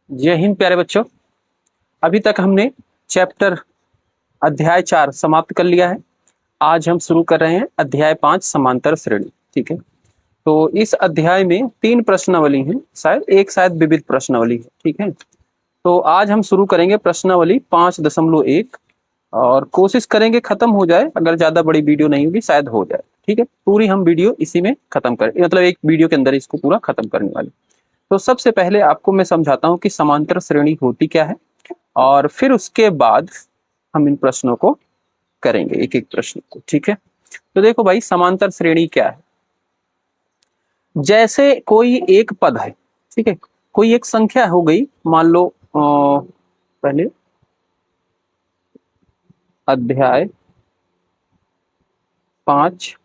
जय हिंद प्यारे बच्चों। अभी तक हमने चैप्टर अध्याय 4 समाप्त कर लिया है। आज हम शुरू कर रहे हैं अध्याय 5 समांतर श्रेणी। ठीक है, तो इस अध्याय में 3 प्रश्नावली हैं, शायद विविध प्रश्नावली है। ठीक है, तो आज हम शुरू करेंगे प्रश्नावली 5.1 और कोशिश करेंगे खत्म हो जाए। अगर ज्यादा बड़ी वीडियो नहीं होगी शायद हो जाए। ठीक है, पूरी हम वीडियो इसी में खत्म करें, मतलब एक वीडियो के अंदर इसको पूरा खत्म करने वाले। तो सबसे पहले आपको मैं समझाता हूं कि समांतर श्रेणी होती क्या है और फिर उसके बाद हम इन प्रश्नों को करेंगे, एक एक प्रश्न को। ठीक है, तो देखो भाई, समांतर श्रेणी क्या है। जैसे कोई एक पद है, ठीक है, कोई एक संख्या हो गई, मान लो पहले अध्याय 5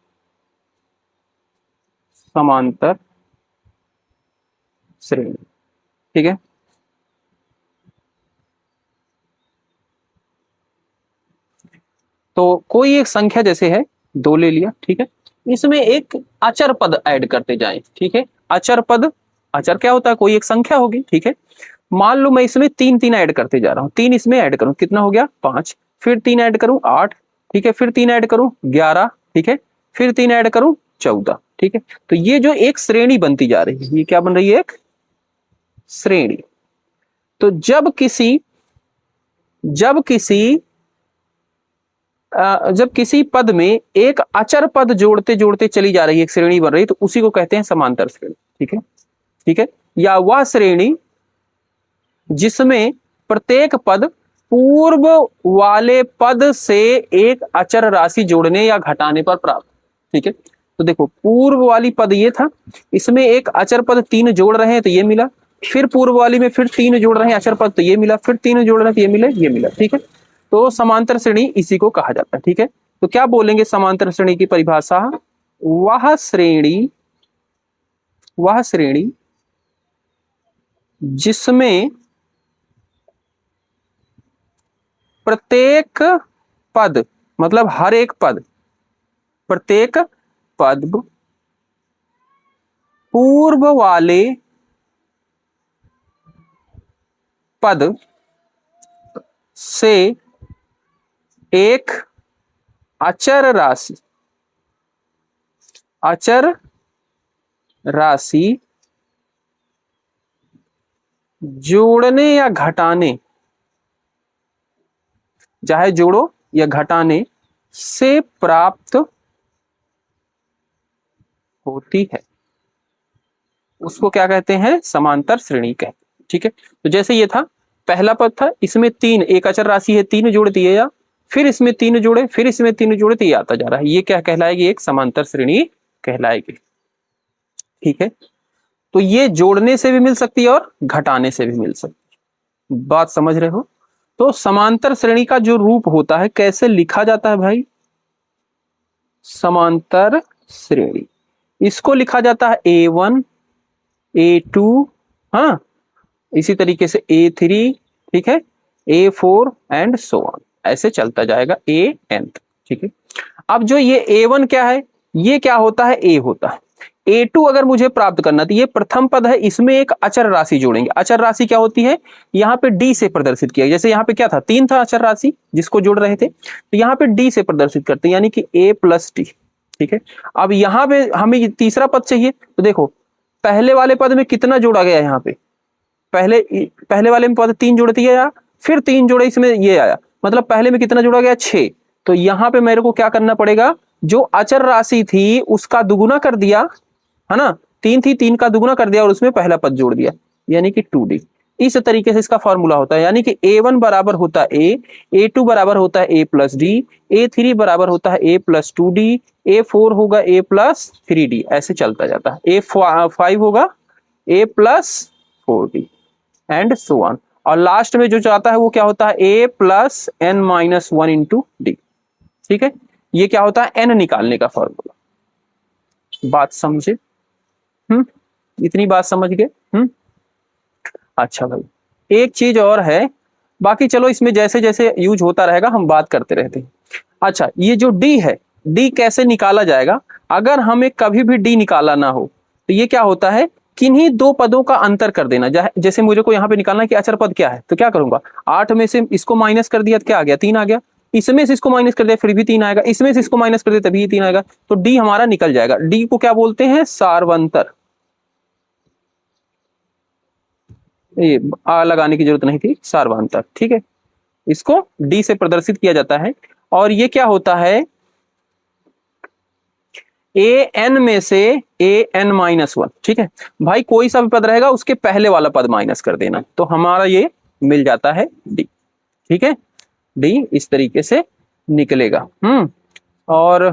समांतर श्रेणी। ठीक है, तो कोई एक संख्या जैसे है 2 ले लिया। ठीक है, इसमें एक अचर पद ऐड करते जाएं। ठीक है, अचर पद, अचर क्या होता है, कोई एक संख्या होगी। ठीक है, मान लो मैं इसमें 3 ऐड करते जा रहा हूं। 3 इसमें ऐड करूं, कितना हो गया 5, फिर 3 ऐड करूं 8, ठीक है, फिर 3 ऐड करूं 11, ठीक है, फिर 3 ऐड करूं 14। ठीक है, तो ये जो एक श्रेणी बनती जा रही है, ये क्या बन रही है, एक श्रेणी। तो जब किसी पद में एक अचर पद जोड़ते जोड़ते चली जा रही है, एक श्रेणी बन रही है, तो उसी को कहते हैं समांतर श्रेणी। ठीक है, ठीक है, या वह श्रेणी जिसमें प्रत्येक पद पूर्व वाले पद से एक अचर राशि जोड़ने या घटाने पर प्राप्त। ठीक है, तो देखो पूर्व वाली पद ये था, इसमें एक अचर पद 3 जोड़ रहे हैं तो ये मिला, फिर पूर्व वाली में फिर 3 जोड़ रहे हैं अचर पद तो ये मिला, फिर 3 जोड़ रहे हैं तो ये मिला। ठीक है, तो समांतर श्रेणी इसी को कहा जाता है। ठीक है, तो क्या बोलेंगे समांतर श्रेणी की परिभाषा, वह श्रेणी जिसमें प्रत्येक पद, मतलब हर एक पद, प्रत्येक पद पूर्व वाले पद से एक अचर राशि जोड़ने या घटाने, चाहे जोड़ो या घटाने से प्राप्त होती है, उसको क्या कहते हैं, समांतर श्रेणी कहते हैं। ठीक है, तो जैसे ये था, पहला पद था, इसमें 3, एक अचर राशि है 3 जोड़ दिए, या फिर इसमें 3 जोड़े, फिर इसमें 3 जोड़े, तो ये आता जा रहा है, ये क्या कहलाएगी, एक समांतर श्रेणी कहलाएगी। ठीक है, तो ये जोड़ने से भी मिल सकती है और घटाने से भी मिल सकती है, बात समझ रहे हो। तो समांतर श्रेणी का जो रूप होता है, कैसे लिखा जाता है भाई, समांतर श्रेणी, इसको लिखा जाता है A1 A2, हाँ, इसी तरीके से A3, ठीक है, A4 एंड सो ऑन, ऐसे चलता जाएगा AN। ठीक है, अब जो ये A1 क्या है, ये क्या होता है, A होता है। A2 अगर मुझे प्राप्त करना, तो ये प्रथम पद है, इसमें एक अचर राशि जोड़ेंगे। अचर राशि क्या होती है, यहाँ पे D से प्रदर्शित किया, जैसे यहाँ पे क्या था, 3 था अचर राशि जिसको जोड़ रहे थे, तो यहाँ पे D से प्रदर्शित करते हैं, यानी कि A प्लस D। ठीक है, अब यहाँ पे हमें तीसरा पद चाहिए, तो देखो पहले वाले पद में कितना जोड़ा गया, यहाँ पे पहले वाले में पद 3 जोड़ दिया, फिर 3 जोड़े इसमें ये आया, मतलब पहले में कितना जोड़ा गया, 6। तो यहाँ पे मेरे को क्या करना पड़ेगा, जो अचर राशि थी उसका दुगुना कर दिया, है ना, 3 थी, 3 का दुगुना कर दिया और उसमें पहला पद जोड़ दिया, यानी कि 2D। इस तरीके से इसका फॉर्मूला होता है, यानी कि A1 बराबर होता है A, A2 बराबर होता है A प्लस D, A3 बराबर होता है A प्लस 2D, A4 होगा A प्लस 3D, ऐसे चलता जाता है। A5 होगा A plus 4D and so on, और लास्ट में जो चाहता है वो क्या होता है, A plus N minus 1 into D। ठीक है, ये क्या होता है, N निकालने का फॉर्मूला। बात समझे, इतनी बात समझ गए। अच्छा भाई, एक चीज और है, बाकी चलो इसमें जैसे जैसे यूज होता रहेगा हम बात करते रहते हैं। अच्छा, ये जो D है, D कैसे निकाला जाएगा, अगर हमें कभी भी D निकाला ना हो तो ये क्या होता है, किन्हीं दो पदों का अंतर कर देना। जैसे मुझे को यहाँ पे निकालना है कि अचर पद क्या है, तो क्या करूंगा, 8 में से इसको माइनस कर दिया तो क्या आ गया, 3 आ गया। इसमें से इसको माइनस कर दिया फिर भी 3 आएगा, इसमें से इसको माइनस कर दिया तभी 3 आएगा। तो डी हमारा निकल जाएगा। डी को क्या बोलते हैं, सार्वंतर। ये आ लगाने की जरूरत नहीं थी, सार्वंतर। ठीक है, इसको डी से प्रदर्शित किया जाता है। और ये क्या होता है, ए एन में से ए एन माइनस 1। ठीक है भाई, कोई सा भी पद रहेगा उसके पहले वाला पद माइनस कर देना, तो हमारा ये मिल जाता है डी। ठीक है, डी इस तरीके से निकलेगा। और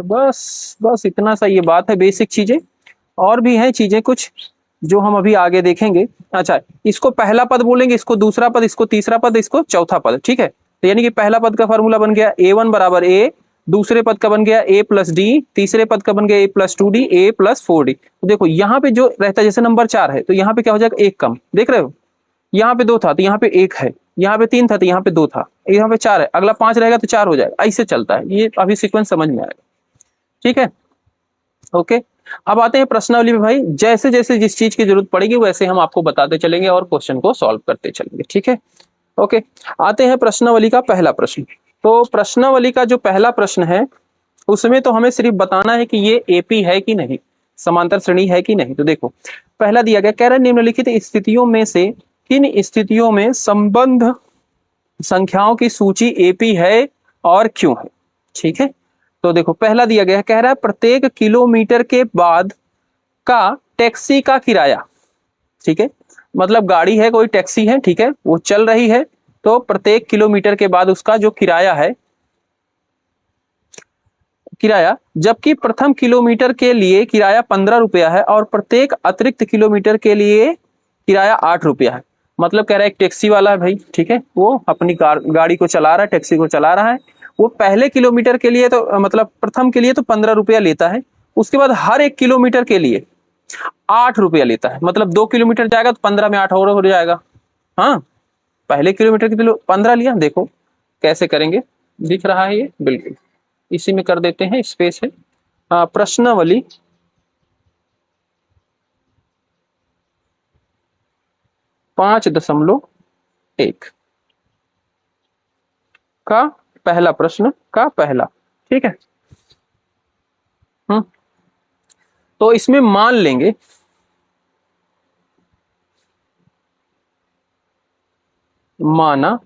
बस इतना सा ये बात है, बेसिक चीजें। और भी हैं चीजें कुछ जो हम अभी आगे देखेंगे। अच्छा, इसको पहला पद बोलेंगे, इसको दूसरा पद, इसको तीसरा पद, इसको चौथा पद। ठीक है, तो यानी कि पहला पद का फॉर्मूला बन गया a1 बराबर a, दूसरे पद का बन गया a प्लस डी, तीसरे पद का बन गया a plus 2d, a plus 4d। तो देखो यहाँ पे जो रहता है, जैसे नंबर 4 है तो यहाँ पे क्या हो जाएगा, एक कम। देख रहे हो, यहाँ पे 2 था तो यहाँ पे 1 है, यहाँ पे 3 था तो यहाँ पे 2 था, यहाँ पे 4 है, अगला 5 रहेगा तो 4 हो जाएगा। ऐसे चलता है, ये अभी सीक्वेंस समझ में आएगा। ठीक है, ओके। अब आते हैं प्रश्नावली में भाई, जैसे जैसे जिस चीज की जरूरत पड़ेगी वैसे हम आपको बताते चलेंगे और क्वेश्चन को सॉल्व करते चलेंगे। ठीक है, ओके। आते हैं प्रश्नावली का पहला प्रश्न। तो प्रश्नावली का जो पहला प्रश्न है उसमें तो हमें सिर्फ बताना है कि ये एपी है कि नहीं, समांतर श्रेणी है कि नहीं। तो देखो पहला दिया गया, कह रहा है निम्नलिखित स्थितियों में से किन स्थितियों में संबंध संख्याओं की सूची एपी है और क्यों है। ठीक है, तो देखो पहला दिया गया है, कह रहा है प्रत्येक किलोमीटर के बाद का टैक्सी का किराया। ठीक है, मतलब गाड़ी है, कोई टैक्सी है, ठीक है, वो चल रही है, तो प्रत्येक किलोमीटर के बाद उसका जो किराया है, किराया, जबकि प्रथम किलोमीटर के लिए किराया 15 रुपया है और प्रत्येक अतिरिक्त किलोमीटर के लिए किराया 8 रुपया है। मतलब कह रहा है एक टैक्सी वाला है भाई, ठीक है, वो अपनी गाड़ी को चला रहा है, टैक्सी को चला रहा है, वो पहले किलोमीटर के लिए तो मतलब प्रथम के लिए तो 15 रुपया लेता है, उसके बाद हर एक किलोमीटर के लिए 8 रुपया लेता है। मतलब 2 किलोमीटर जाएगा तो 15 में 8 और हो जाएगा। हाँ, पहले किलोमीटर के लिए 15 लिया। देखो कैसे करेंगे, दिख रहा है ये, बिल्कुल इसी में कर देते हैं, स्पेस है। प्रश्नावली 5.1 का पहला प्रश्न का पहला। ठीक है, तो इसमें मान लेंगे, माना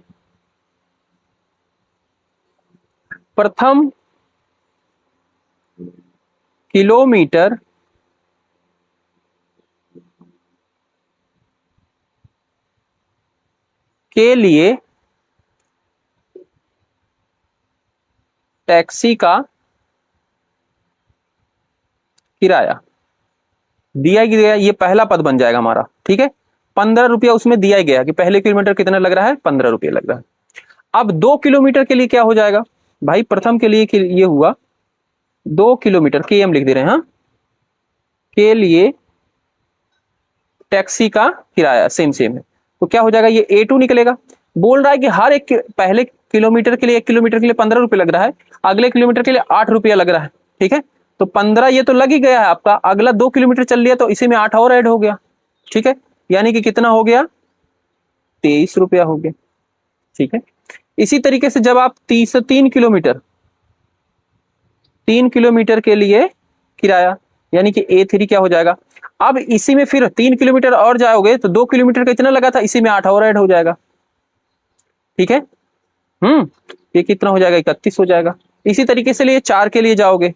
प्रथम किलोमीटर के लिए टैक्सी का किराया दिया गया, ये पहला पद बन जाएगा हमारा। ठीक है, 15 रुपया उसमें दिया गया कि पहले किलोमीटर कितना लग रहा है, 15 रुपया लग रहा है। अब 2 किलोमीटर के लिए क्या हो जाएगा भाई, प्रथम के लिए ये हुआ 2 किलोमीटर, के एम लिख दे रहे हैं, हाँ, के लिए टैक्सी का किराया सेम है, तो क्या हो जाएगा, ये A2 निकलेगा। बोल रहा है कि हर एक पहले किलोमीटर के लिए, 1 किलोमीटर के लिए 15 रुपये लग रहा है, अगले किलोमीटर के लिए 8 रुपया लग रहा है। ठीक है, तो 15 ये तो लग ही गया है आपका, अगला 2 किलोमीटर चल लिया तो इसी में 8 और ऐड हो गया। ठीक है, यानी कि कितना हो गया, 23 रुपया हो गया। ठीक है, इसी तरीके से जब आप 3 किलोमीटर के लिए किराया, यानी कि A3 क्या हो जाएगा, अब इसी में फिर 3 किलोमीटर और जाओगे तो 2 किलोमीटर का इतना लगा था, इसी में 8 और ऐड हो जाएगा। ठीक है, ये कितना हो जाएगा, 31 हो जाएगा। इसी तरीके से लिए 4 के लिए जाओगे,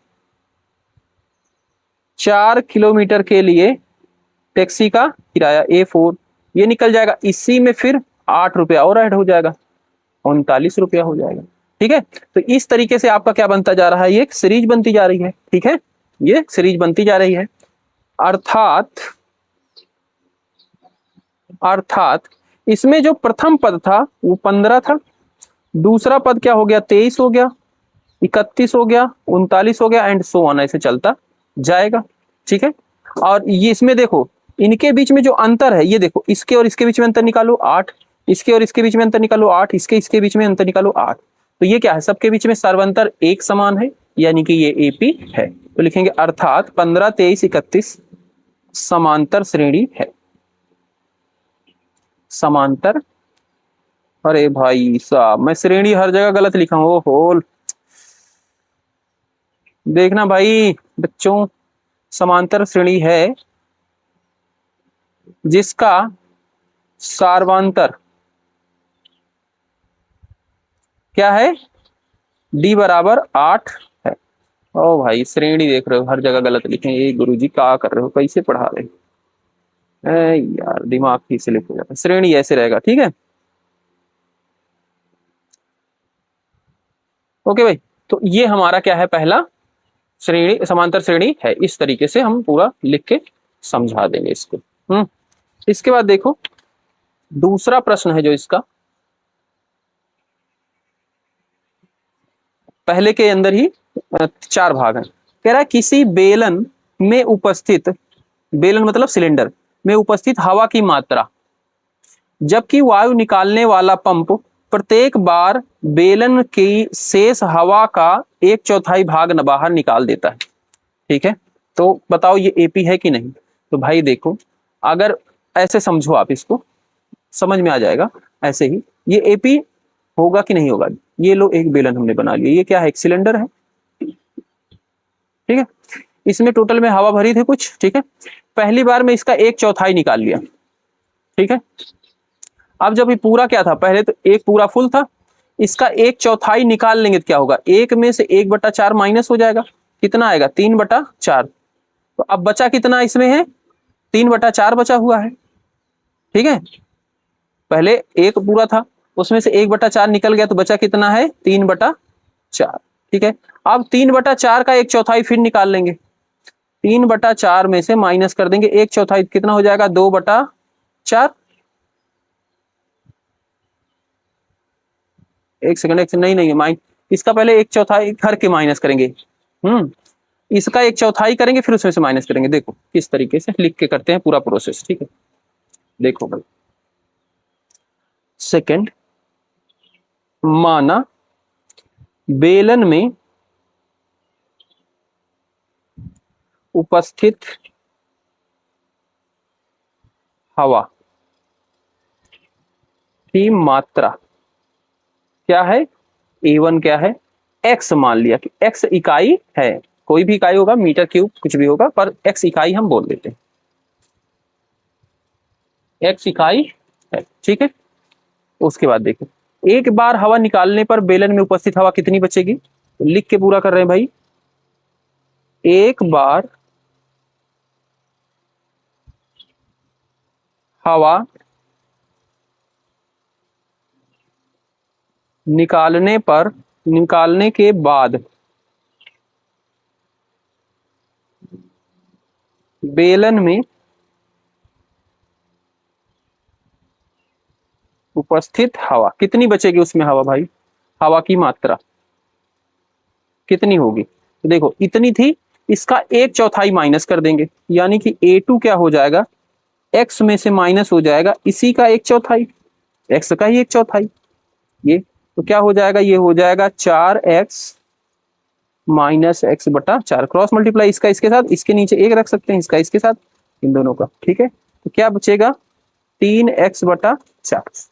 4 किलोमीटर के लिए टैक्सी का किराया A4 ये निकल जाएगा, इसी में फिर 8 रुपया और ऐड हो जाएगा, 39 रुपया हो जाएगा। ठीक है, तो इस तरीके से आपका क्या बनता जा रहा है, ये एक सीरीज बनती जा रही है। ठीक है, ये सीरीज बनती जा रही है, अर्थात इसमें जो प्रथम पद था वो 15 था, दूसरा पद क्या हो गया, 23 हो गया, 31 हो गया, 39 हो गया, एंड सो ऑन, ऐसे चलता जाएगा। ठीक है, और ये इसमें देखो इनके बीच में जो अंतर है, ये देखो इसके और इसके बीच में अंतर निकालो 8, इसके और इसके बीच में अंतर निकालो 8, इसके बीच में अंतर निकालो 8, तो ये क्या है, सबके बीच में सर्वांतर एक समान है, यानी कि ये एपी है। तो लिखेंगे अर्थात 15, 23, 31 समांतर श्रेणी है। समांतर, अरे भाई साहब मैं श्रेणी हर जगह गलत लिखा हूं, ओहो। देखना भाई बच्चों, समांतर श्रेणी है जिसका सार्वंतर क्या है, डी बराबर 8 है। ओ भाई श्रेणी देख रहे हो हर जगह गलत लिखे, ये गुरुजी क्या कर रहे हो, कैसे पढ़ा रहे हो, यार दिमाग ही स्लिप हो जाता है। श्रेणी ऐसे रहेगा, ठीक है। ओके भाई, तो ये हमारा क्या है, पहला श्रेणी, समांतर श्रेणी है। इस तरीके से हम पूरा लिख के समझा देंगे इसको। इसके बाद देखो दूसरा प्रश्न है जो इसका, पहले के अंदर ही 4 भाग है। कह रहा है किसी बेलन में उपस्थित, बेलन मतलब सिलेंडर में उपस्थित हवा की मात्रा, जबकि वायु निकालने वाला पंप प्रत्येक बार बेलन की शेष हवा का 1/4 भाग बाहर निकाल देता है। ठीक है, तो बताओ ये एपी है कि नहीं। तो भाई देखो, अगर ऐसे समझो आप इसको, समझ में आ जाएगा ऐसे ही, ये एपी होगा कि नहीं होगा। ये लो एक बेलन हमने बना लिया, ये क्या है, एक सिलेंडर है, ठीक है। इसमें टोटल में हवा भरी थी कुछ, ठीक है। पहली बार में इसका 1/4 निकाल लिया, ठीक है। अब जब ये पूरा क्या था, पहले तो एक पूरा फुल था, इसका 1/4 निकाल लेंगे तो क्या होगा, एक में से 1/4 माइनस हो जाएगा, कितना आएगा 3/4। तो अब बचा कितना इसमें है, 3/4 बचा हुआ है, ठीक है। पहले एक पूरा था, उसमें से 1/4 निकल गया, तो बचा कितना है 3/4, ठीक है। अब 3/4 का 1/4 फिर निकाल लेंगे, 3/4 में से माइनस कर देंगे 1/4, कितना हो जाएगा 2/4। एक सेकंड नहीं माइन, इसका पहले 1/4 घर के माइनस करेंगे, इसका 1/4 करेंगे, फिर उसमें से माइनस करेंगे। देखो किस तरीके से लिख के करते हैं पूरा प्रोसेस, ठीक है। देखो भाई, सेकंड, माना बेलन में उपस्थित हवा की मात्रा क्या है, A1 क्या है, x मान लिया कि x इकाई है, कोई भी इकाई होगा, मीटर क्यूब कुछ भी होगा, पर x इकाई हम बोल देते हैं, x इकाई है, ठीक है। उसके बाद देखो, एक बार हवा निकालने पर बेलन में उपस्थित हवा कितनी बचेगी, तो लिख के पूरा कर रहे हैं भाई। एक बार हवा निकालने के बाद बेलन में उपस्थित हवा कितनी बचेगी, उसमें हवा भाई, हवा की मात्रा कितनी होगी, तो देखो इतनी थी, इसका 1/4 माइनस कर देंगे, यानी कि A2 क्या हो जाएगा, x में से माइनस हो जाएगा इसी का 1/4, x का ही 1/4, ये तो क्या हो जाएगा, ये हो जाएगा 4x minus x/4, cross multiply इसका इसके साथ, इसके नीचे एक रख सकते हैं, इसका इसके साथ, इन दोनों का, ठीक है। तो क्या बचेगा 3x/4,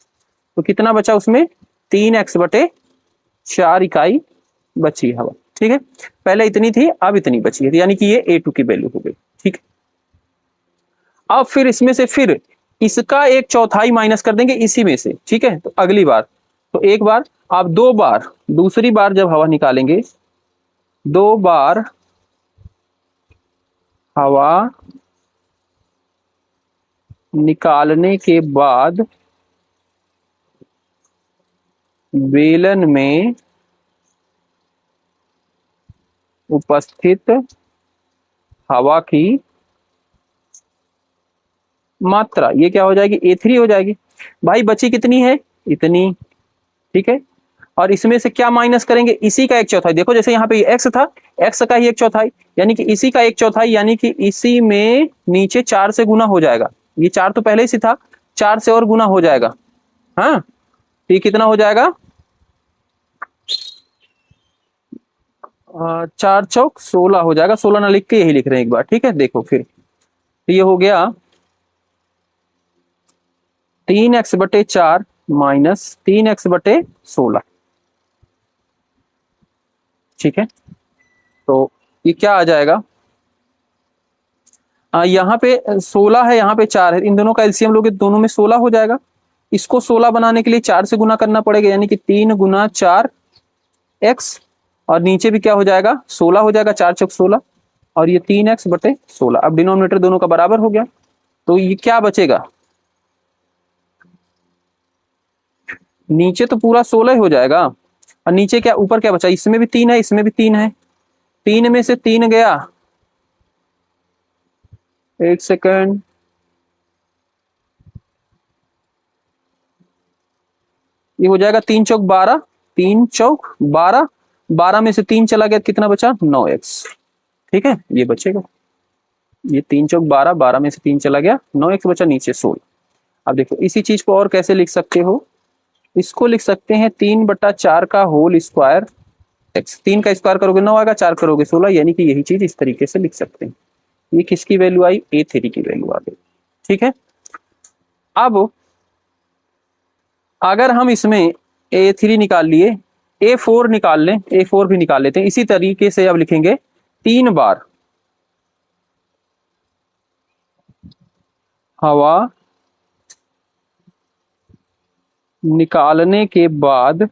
तो कितना बचा उसमें 3x/4 इकाई बची हवा, ठीक है। पहले इतनी थी, अब इतनी बची है, यानी कि ये A2 की वैल्यू हो गई, ठीक है। अब फिर इसमें से फिर इसका 1/4 माइनस कर देंगे इसी में से, ठीक है। तो अगली बार, तो एक बार, आप 2 बार, दूसरी बार जब हवा निकालेंगे, 2 बार हवा निकालने के बाद बेलन में उपस्थित हवा की मात्रा, ये क्या हो जाएगी A3 हो जाएगी। भाई बची कितनी है, इतनी, ठीक है। और इसमें से क्या माइनस करेंगे, इसी का 1/4, देखो जैसे यहाँ पे x था, x का ही 1/4, यानी कि इसी का 1/4, यानी कि इसी में नीचे 4 से गुना हो जाएगा, ये 4 तो पहले ही था, 4 से और गुना हो जाएगा, हाँ। ये कितना हो जाएगा, चार चौक 16 हो जाएगा, 16 ना लिख के यही लिख रहे हैं एक बार, ठीक है। देखो फिर ये हो गया 3x/4 माइनस 3x/16, ठीक है। तो ये क्या आ जाएगा, यहाँ पे 16 है, यहाँ पे 4 है, इन दोनों का एलसीएम लोगे दोनों में 16 हो जाएगा। इसको 16 बनाने के लिए 4 से गुना करना पड़ेगा, यानी कि 3 गुना 4x, और नीचे भी क्या हो जाएगा 16 हो जाएगा, 4 चौक 16, और ये 3x/16। अब डिनोमिनेटर दोनों का बराबर हो गया, तो ये क्या बचेगा, नीचे तो पूरा 16 हो जाएगा, और नीचे क्या ऊपर क्या बचा, इसमें भी 3 है, इसमें भी 3 है, 3 में से 3 गया, एक सेकंड, ये हो जाएगा 3 चौक 12, 3 चौक 12, 12 में से 3 चला गया, कितना बचा 9x, ठीक है, ये बचेगा, ये 3 चौक 12, 12 में से 3 चला गया, 9x बचा, नीचे 16। अब देखो इसी चीज को और कैसे लिख सकते हो, इसको लिख सकते हैं 3/4 का होल स्क्वायर x, 3 का स्क्वायर करोगे 9 आएगा, 4 करोगे 16, यानी कि यही चीज इस तरीके से लिख सकते हैं। ये किसकी वैल्यू आई, A3 की वैल्यू आ गई, ठीक है। अब अगर हम इसमें A3 निकाल लिए, A4 निकाल लें, A4 भी निकाल लेते हैं, इसी तरीके से अब लिखेंगे 3 बार हवा निकालने के बाद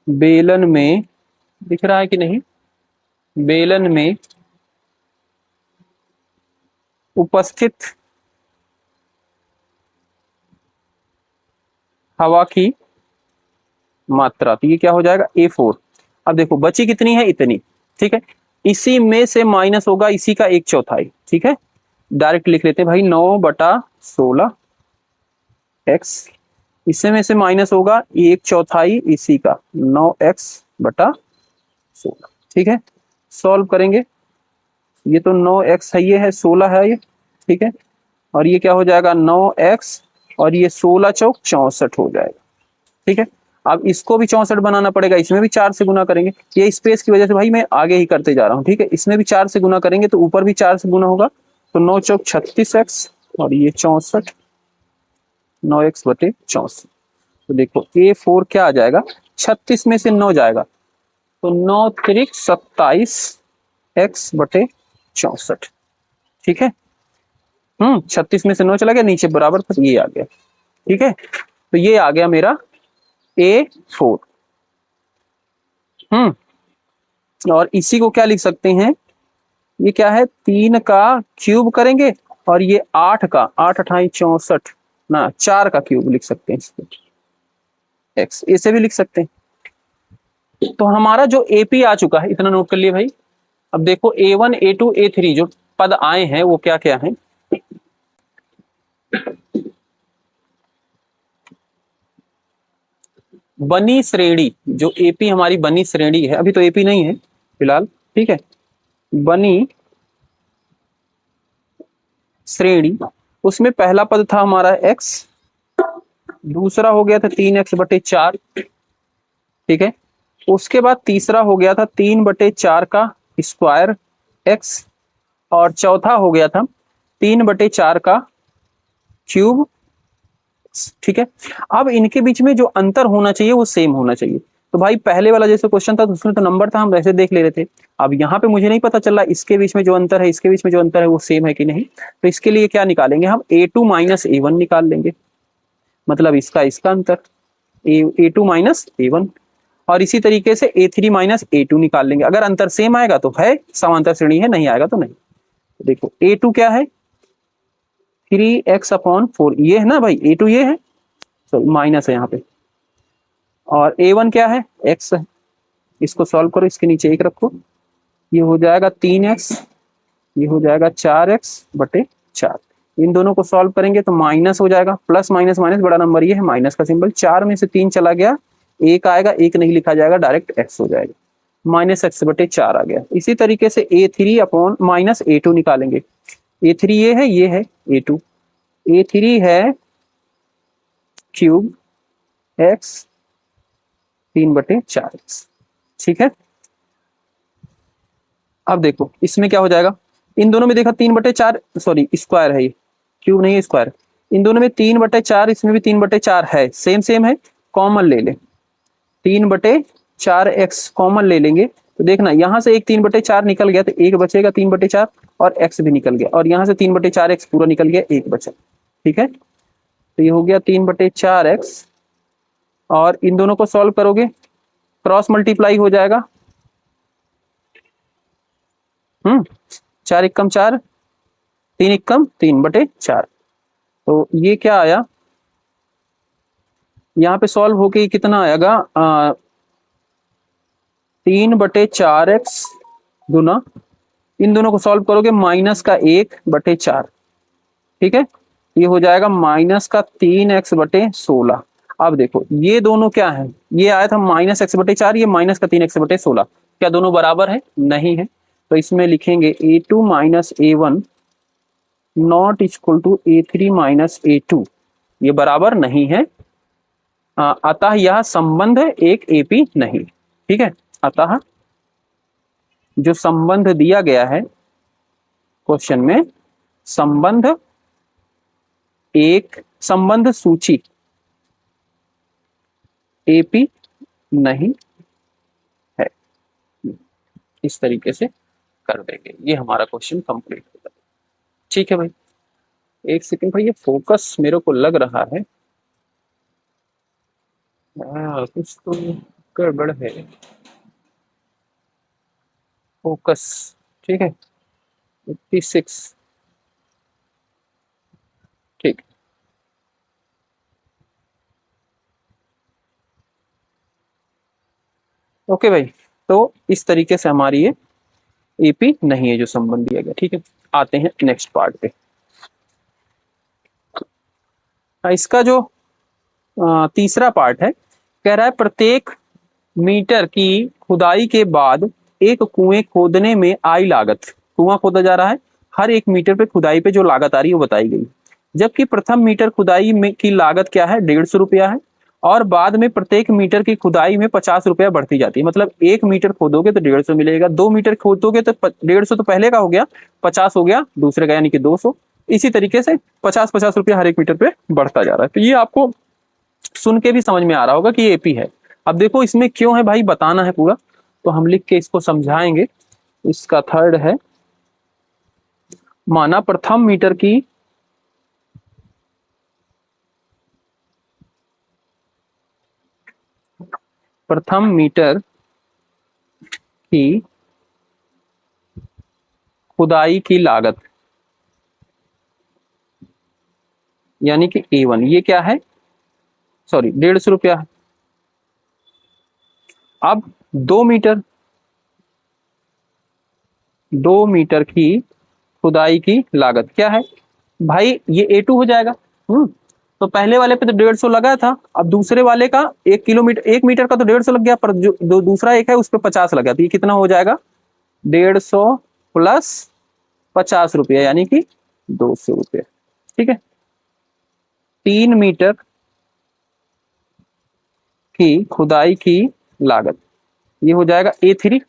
बेलन में, दिख रहा है कि नहीं, बेलन में उपस्थित हवा की मात्रा, तो ये क्या हो जाएगा A4। अब देखो बची कितनी है, इतनी, ठीक है, इसी में से माइनस होगा इसी का 1/4, ठीक है, डायरेक्ट लिख लेते हैं भाई 9/16 x, इससे में से माइनस होगा 1/4 इसी का 9x/16, ठीक है। सॉल्व करेंगे, ये तो 9x है, ये है 16 है ये, ठीक है, और ये क्या हो जाएगा 9x, और ये 16 चौक 64 हो जाएगा, ठीक है। अब इसको भी 64 बनाना पड़ेगा, इसमें भी 4 से गुना करेंगे, ये स्पेस की वजह से भाई मैं आगे ही करते जा रहा हूँ, ठीक है। इसमें भी 4 से गुना करेंगे तो ऊपर भी 4 से गुना होगा, तो 9 चौक 36x, और ये 64, 9x/64। तो देखो A4 क्या आ जाएगा, 36 में से 9 जाएगा, तो 9 त्रिक 27 x/64, ठीक है। 36 में से 9 चला गया, नीचे बराबर पर ये आ गया, ठीक है। तो ये आ गया मेरा A4। और इसी को क्या लिख सकते हैं, ये क्या है 3 का क्यूब करेंगे, और ये 8 का 8 अठाई 64 ना 4 का क्यूब लिख सकते हैं इसको, x ऐसे भी लिख सकते हैं। तो हमारा जो AP आ चुका है, इतना नोट कर लिए भाई। अब देखो A1 A2 A3 जो पद आए हैं वो क्या क्या है, बनी श्रेणी, जो AP हमारी बनी श्रेणी है, अभी तो AP नहीं है फिलहाल, ठीक है, बनी श्रेणी, उसमें पहला पद था हमारा x, दूसरा हो गया था 3x/4, ठीक है, उसके बाद तीसरा हो गया था 3/4 का स्क्वायर x, और चौथा हो गया था 3/4 का क्यूब, ठीक है। अब इनके बीच में जो अंतर होना चाहिए वो सेम होना चाहिए। तो भाई पहले वाला जैसे क्वेश्चन था उसमें तो नंबर था, हम वैसे देख ले रहे थे। अब यहाँ पे मुझे नहीं पता चल रहा इसके बीच में जो अंतर है, इसके बीच में जो अंतर है वो सेम है कि नहीं। तो इसके लिए क्या निकालेंगे हम, A2 माइनस A1 निकाल लेंगे, मतलब इसका इसका अंतर A2 माइनस A1, और इसी तरीके से A3 माइनस A2 निकाल लेंगे। अगर अंतर सेम आएगा तो है समांतर श्रेणी है, नहीं आएगा तो नहीं। तो देखो A2 क्या है 3x/4, ये है ना भाई, A2 ये है, सॉरी माइनस है यहाँ पे, और A1 क्या है x है। इसको सॉल्व करो, इसके नीचे 1 रखो, ये हो जाएगा 3x, ये हो जाएगा 4x/4। इन दोनों को सॉल्व करेंगे तो माइनस हो जाएगा, प्लस माइनस माइनस बड़ा नंबर ये है, माइनस का सिंबल, 4 में से 3 चला गया, 1 आएगा, 1 नहीं लिखा जाएगा, डायरेक्ट x हो जाएगा, -x/4 आ गया। इसी तरीके से A3 अपॉन माइनस A2 निकालेंगे, A3 ये है A2, A3 है क्यूब x 3/4x। ठीक है, अब देखो इसमें क्या हो जाएगा, इन दोनों में देखा 3/4, सॉरी स्क्वायर है ये, क्यूब नहीं है स्क्वायर। इन दोनों में 3/4, इसमें भी 3/4 है, सेम सेम है, कॉमन ले ले, 3/4x कॉमन ले लेंगे तो देखना यहाँ से एक 3/4 निकल गया तो एक बचेगा 3/4 और x भी निकल गया, और यहाँ से 3/4x पूरा निकल गया, एक बचा। ठीक है, तो ये हो गया 3/4x, और इन दोनों को सॉल्व करोगे क्रॉस मल्टीप्लाई हो जाएगा। 4 एकम 4, 3 एकम 3/4, तो ये क्या आया, यहाँ पे सॉल्व होके कितना आएगा, 3/4x गुना, इन दोनों को सॉल्व करोगे -1/4। ठीक है, ये हो जाएगा -3x/16। अब देखो ये दोनों क्या है, ये आया था -x/4, ये -3x/16, क्या दोनों बराबर है, नहीं है, तो इसमें लिखेंगे a2 - a1 not equal to a3 - a2, ये बराबर नहीं है, अतः यह संबंध एक एपी नहीं। ठीक है, अतः जो संबंध दिया गया है क्वेश्चन में, संबंध सूची एपी नहीं है। इस तरीके से कर देंगे, ये हमारा क्वेश्चन कंप्लीट हो जाएगा। ठीक है भाई, एक सेकंड भाई, ये फोकस मेरे को लग रहा है कुछ तो गड़बड़ है, फोकस। ठीक है, 56, ठीक, ओके भाई, तो इस तरीके से हमारी ये एपी नहीं है जो संबंध दिया गया। ठीक है, आते हैं नेक्स्ट पार्ट पे। इसका जो तीसरा पार्ट है, कह रहा है प्रत्येक मीटर की खुदाई के बाद एक कुएं खोदने में आई लागत, कुआं खोदा जा रहा है, हर एक मीटर पे खुदाई पे जो लागत आ रही है वो बताई गई, जबकि प्रथम मीटर खुदाई में की लागत क्या है, 150 रुपया है, और बाद में प्रत्येक मीटर की खुदाई में 50 रुपया बढ़ती जाती है। मतलब 1 मीटर खोदोगे तो 150 मिलेगा, 2 मीटर खोदोगे तो 150 तो पहले का हो गया, 50 हो गया दूसरे का, यानी कि 200। इसी तरीके से 50-50 रुपया हर एक मीटर पे बढ़ता जा रहा है। तो ये आपको सुन के भी समझ में आ रहा होगा कि ये एपी है। अब देखो इसमें क्यों है भाई, बताना है पूरा, तो हम लिख के इसको समझाएंगे। इसका थर्ड है, माना प्रथम मीटर की की खुदाई की लागत, यानी कि A1, ये क्या है, सॉरी 150 रुपया है। अब 2 मीटर की खुदाई की लागत क्या है भाई, ये A2 हो जाएगा। तो पहले वाले पे तो 150 लगा था, अब दूसरे वाले का 1 मीटर का तो 150 लग गया, पर जो दूसरा एक है उस पर 50 लगा, तो ये कितना हो जाएगा, 150 प्लस 50 रुपया, यानी कि 200 रुपये। ठीक है, 3 मीटर की खुदाई की लागत, ये हो जाएगा A3।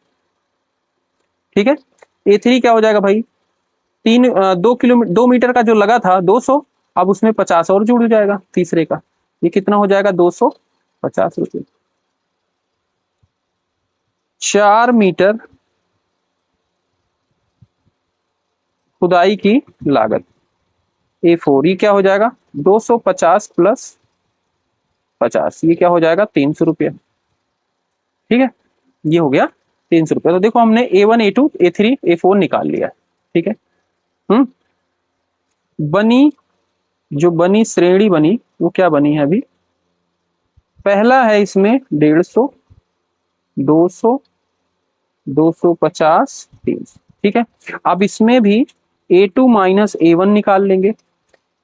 ठीक है, A3 क्या हो जाएगा भाई, 2 मीटर का जो लगा था 200, अब उसमें 50 और जुड़ जाएगा तीसरे का, ये कितना हो जाएगा, 250 रुपये। 4 मीटर खुदाई की लागत A4, ये क्या हो जाएगा, 250 प्लस 50, ये क्या हो जाएगा, 300 रुपया। ठीक है, ये हो गया 300 रुपया। तो देखो हमने A1 A2 A3 A4 निकाल लिया। ठीक है, जो बनी श्रेणी बनी वो क्या बनी है अभी, पहला है इसमें 150, 200, 250, 300। ठीक है, अब इसमें भी A2 माइनस A1 निकाल लेंगे।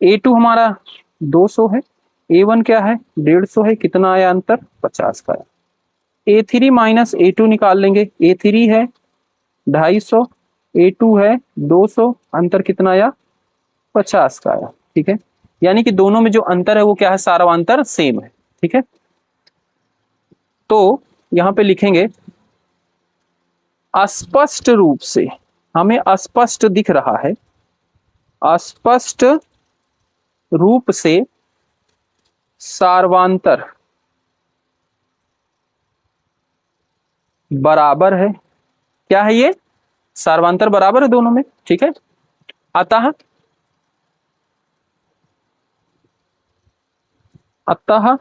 A2 हमारा 200 है, A1 क्या है, 150 है, कितना आया अंतर, 50 का आया। A3 माइनस A2 निकाल लेंगे, A3 है 250, A2 है 200, अंतर कितना आया, 50 का आया। ठीक है, यानी कि दोनों में जो अंतर है वो क्या है, सारा अंतर सेम है। ठीक है, तो यहां पे लिखेंगे अस्पष्ट रूप से, हमें अस्पष्ट दिख रहा है, अस्पष्ट रूप से सार्वांतर बराबर है। क्या है ये? सार्वांतर बराबर है दोनों में, ठीक है। अतः अतः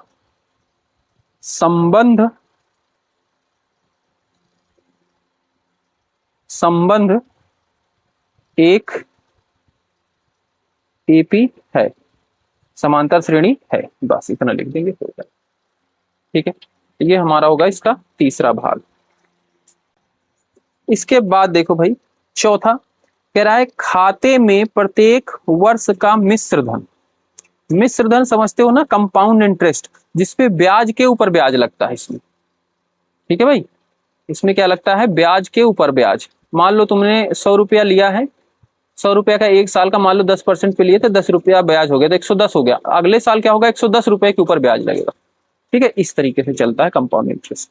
संबंध संबंध एक एपी है, समांतर श्रेणी है। बस इतना लिख देंगे, हो जाएगा, ठीक है। ये हमारा होगा इसका तीसरा भाग। इसके बाद देखो भाई चौथा कह रहा है खाते में प्रत्येक वर्ष का मिश्र धन। मिश्र धन समझते हो ना, कंपाउंड इंटरेस्ट, जिसपे ब्याज के ऊपर ब्याज लगता है इसमें, ठीक है भाई। इसमें क्या लगता है? ब्याज के ऊपर ब्याज। मान लो तुमने 100 रुपया लिया है, 100 रुपया का एक साल का मान लो 10% पे लिए तो 10 रुपया ब्याज हो गया, तो 110 हो गया। अगले साल क्या होगा? 110 रुपए के ऊपर ब्याज लगेगा, ठीक है। इस तरीके से चलता है कंपाउंड इंटरेस्ट।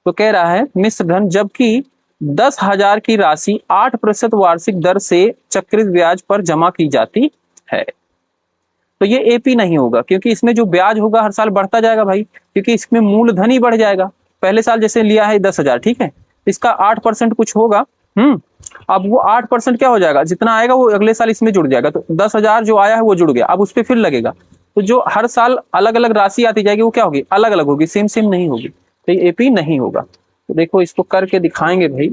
तो कह रहा है मिश्र धन जबकि 10,000 की राशि 8% वार्षिक दर से चक्रित ब्याज पर जमा की जाती है, तो ये एपी नहीं होगा, क्योंकि इसमें जो ब्याज होगा हर साल बढ़ता जाएगा भाई, क्योंकि इसमें मूलधन ही बढ़ जाएगा। पहले साल जैसे लिया है 10,000, ठीक है, इसका 8% कुछ होगा। अब वो 8% क्या हो जाएगा? जितना आएगा वो अगले साल इसमें जुड़ जाएगा, तो 10,000 जो आया है वो जुड़ गया, अब उस पर फिर लगेगा। तो जो हर साल अलग अलग राशि आती जाएगी वो क्या होगी? अलग अलग होगी, सेम सेम नहीं होगी, तो ये एपी नहीं होगा। तो देखो इसको करके दिखाएंगे भाई।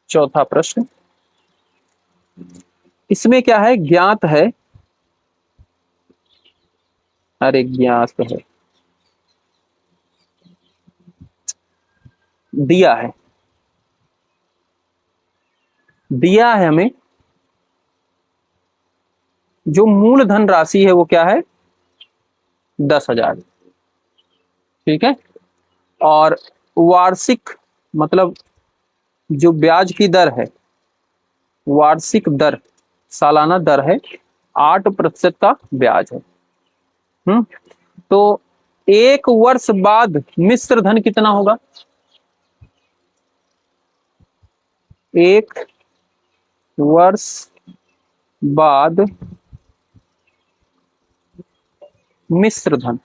चौथा प्रश्न, इसमें क्या है? ज्ञात है, अरे ज्ञात है, दिया है, दिया है हमें जो मूलधन राशि है वो क्या है? 10,000, ठीक है। और वार्षिक मतलब जो ब्याज की दर है, वार्षिक दर, सालाना दर है 8% का ब्याज है। तो एक वर्ष बाद मिश्र धन कितना होगा? एक वर्ष बाद मिश्र धन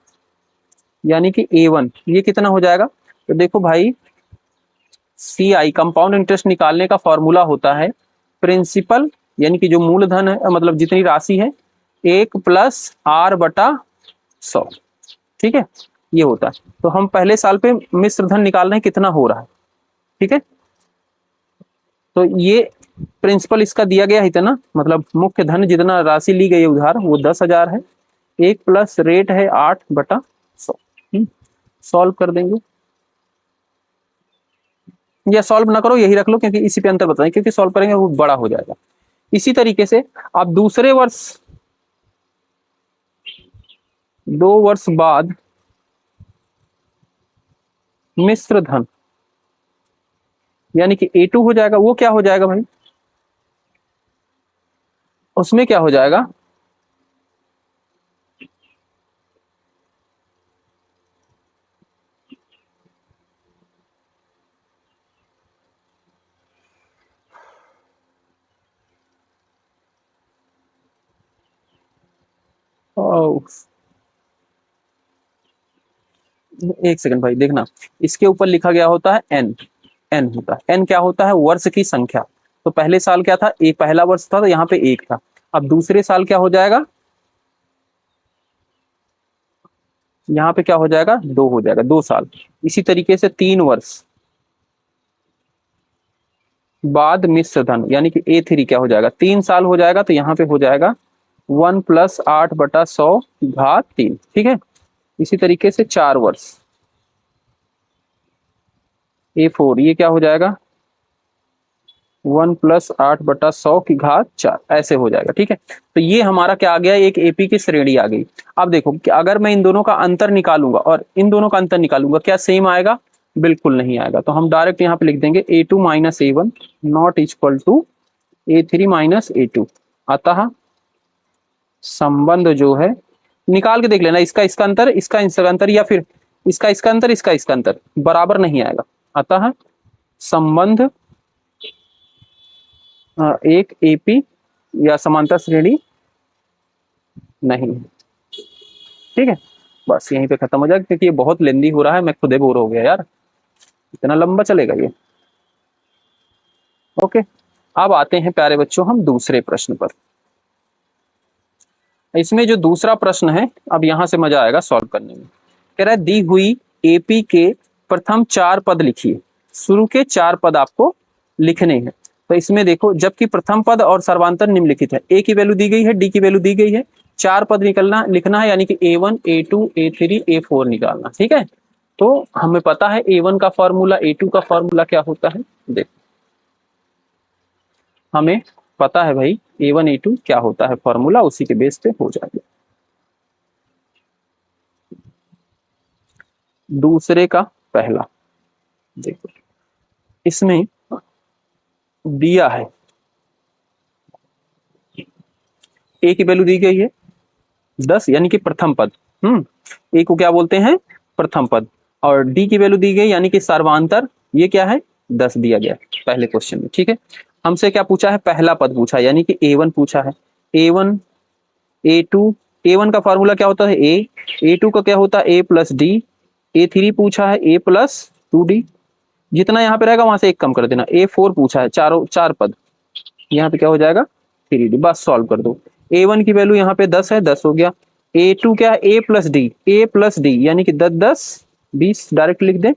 यानी कि A1 ये कितना हो जाएगा? तो देखो भाई CI कंपाउंड इंटरेस्ट निकालने का फॉर्मूला होता है प्रिंसिपल यानी कि जो मूलधन है, मतलब जितनी राशि है, 1+R/100, ठीक है, ये होता है। तो हम पहले साल पे मिश्र धन निकाल रहे हैं कितना हो रहा है, ठीक है। तो ये प्रिंसिपल इसका दिया गया है इतना, मतलब मुख्य धन जितना राशि ली गई है उधार वो 10,000 है, 1 प्लस रेट है 8/100। सॉल्व कर देंगे, या सॉल्व ना करो यही रख लो, क्योंकि इसी पे अंतर बताएंगे, क्योंकि सॉल्व करेंगे वो बड़ा हो जाएगा। इसी तरीके से आप दूसरे वर्ष 2 वर्ष बाद मिश्र धन यानी कि A2 हो जाएगा। वो क्या हो जाएगा भाई? उसमें क्या हो जाएगा? एक सेकंड भाई देखना, इसके ऊपर लिखा गया होता है एन, एन होता है, एन क्या होता है? वर्ष की संख्या। तो पहले साल क्या था? एक पहला वर्ष था तो यहाँ पे 1 था। अब दूसरे साल क्या हो जाएगा? यहाँ पे क्या हो जाएगा? 2 हो जाएगा, 2 साल। इसी तरीके से 3 वर्ष बाद मिश्र धन यानी कि A3 क्या हो जाएगा? 3 साल हो जाएगा, तो यहाँ पे हो जाएगा 1+8/100 (3), ठीक है। इसी तरीके से 4 वर्ष A4 ये क्या हो जाएगा? 1+8/100 (4), ऐसे हो जाएगा, ठीक है। तो ये हमारा क्या आ गया? एक एपी की श्रेणी आ गई। अब देखो कि अगर मैं इन दोनों का अंतर निकालूंगा और इन दोनों का अंतर निकालूंगा, क्या सेम आएगा? बिल्कुल नहीं आएगा। तो हम डायरेक्ट यहाँ पे लिख देंगे A2 - A1 not equal to A3 - A2। अतः संबंध जो है निकाल के देख लेना, इसका इसका अंतर, इसका इसका अंतर, या फिर इसका इसका अंतर, इसका इसका अंतर बराबर नहीं आएगा। अतः संबंध एक एपी या समांतर श्रेणी नहीं है। ठीक है, बस यहीं पे खत्म हो जाएगा, क्योंकि ये बहुत लेंदी हो रहा है, मैं खुदे बोर हो गया यार, इतना लंबा चलेगा ये। ओके, अब आते हैं प्यारे बच्चों हम दूसरे प्रश्न पर। इसमें जो दूसरा प्रश्न है, अब यहां से मजा आएगा सॉल्व करने में। कह रहा है दी हुई एपी के प्रथम 4 पद लिखिए। शुरू के 4 पद आपको लिखने हैं। तो इसमें देखो, जबकि प्रथम पद और सर्वांतर निम्नलिखित है, ए की वैल्यू दी गई है, डी की वैल्यू दी गई है, 4 पद लिखना है, यानी कि A1 A2 A3 A4 निकालना। ठीक है, तो हमें पता है A1 का फॉर्मूला, A2 का फॉर्मूला क्या होता है, देखो हमें पता है भाई A1 A2 क्या होता है फॉर्मूला, उसी के बेस पे हो जाएगा। दूसरे का पहला देखो, इसमें दिया है ए की वैल्यू दी गई है 10, यानी कि प्रथम पद। ए को क्या बोलते हैं, प्रथम पद। और डी की वैल्यू दी गई, यानी कि सर्वांतर, ये क्या है 10 दिया गया पहले क्वेश्चन में। ठीक है, हमसे क्या पूछा है, पहला पद पूछा है, यानी कि A1 पूछा है। A1 A2, A1 का फॉर्मूला क्या होता है A, A2 का क्या होता है A प्लस डी, A3 पूछा है A प्लस 2D, जितना यहाँ पे रहेगा वहां से एक कम कर देना। A4 पूछा है, 4 पद, यहाँ पे क्या हो जाएगा 3D, बस सॉल्व कर दो। A1 की वैल्यू यहाँ पे 10 है, 10 हो गया। A2 क्या है A plus D, A plus D यानी कि 10 10 20 डायरेक्ट लिख दे।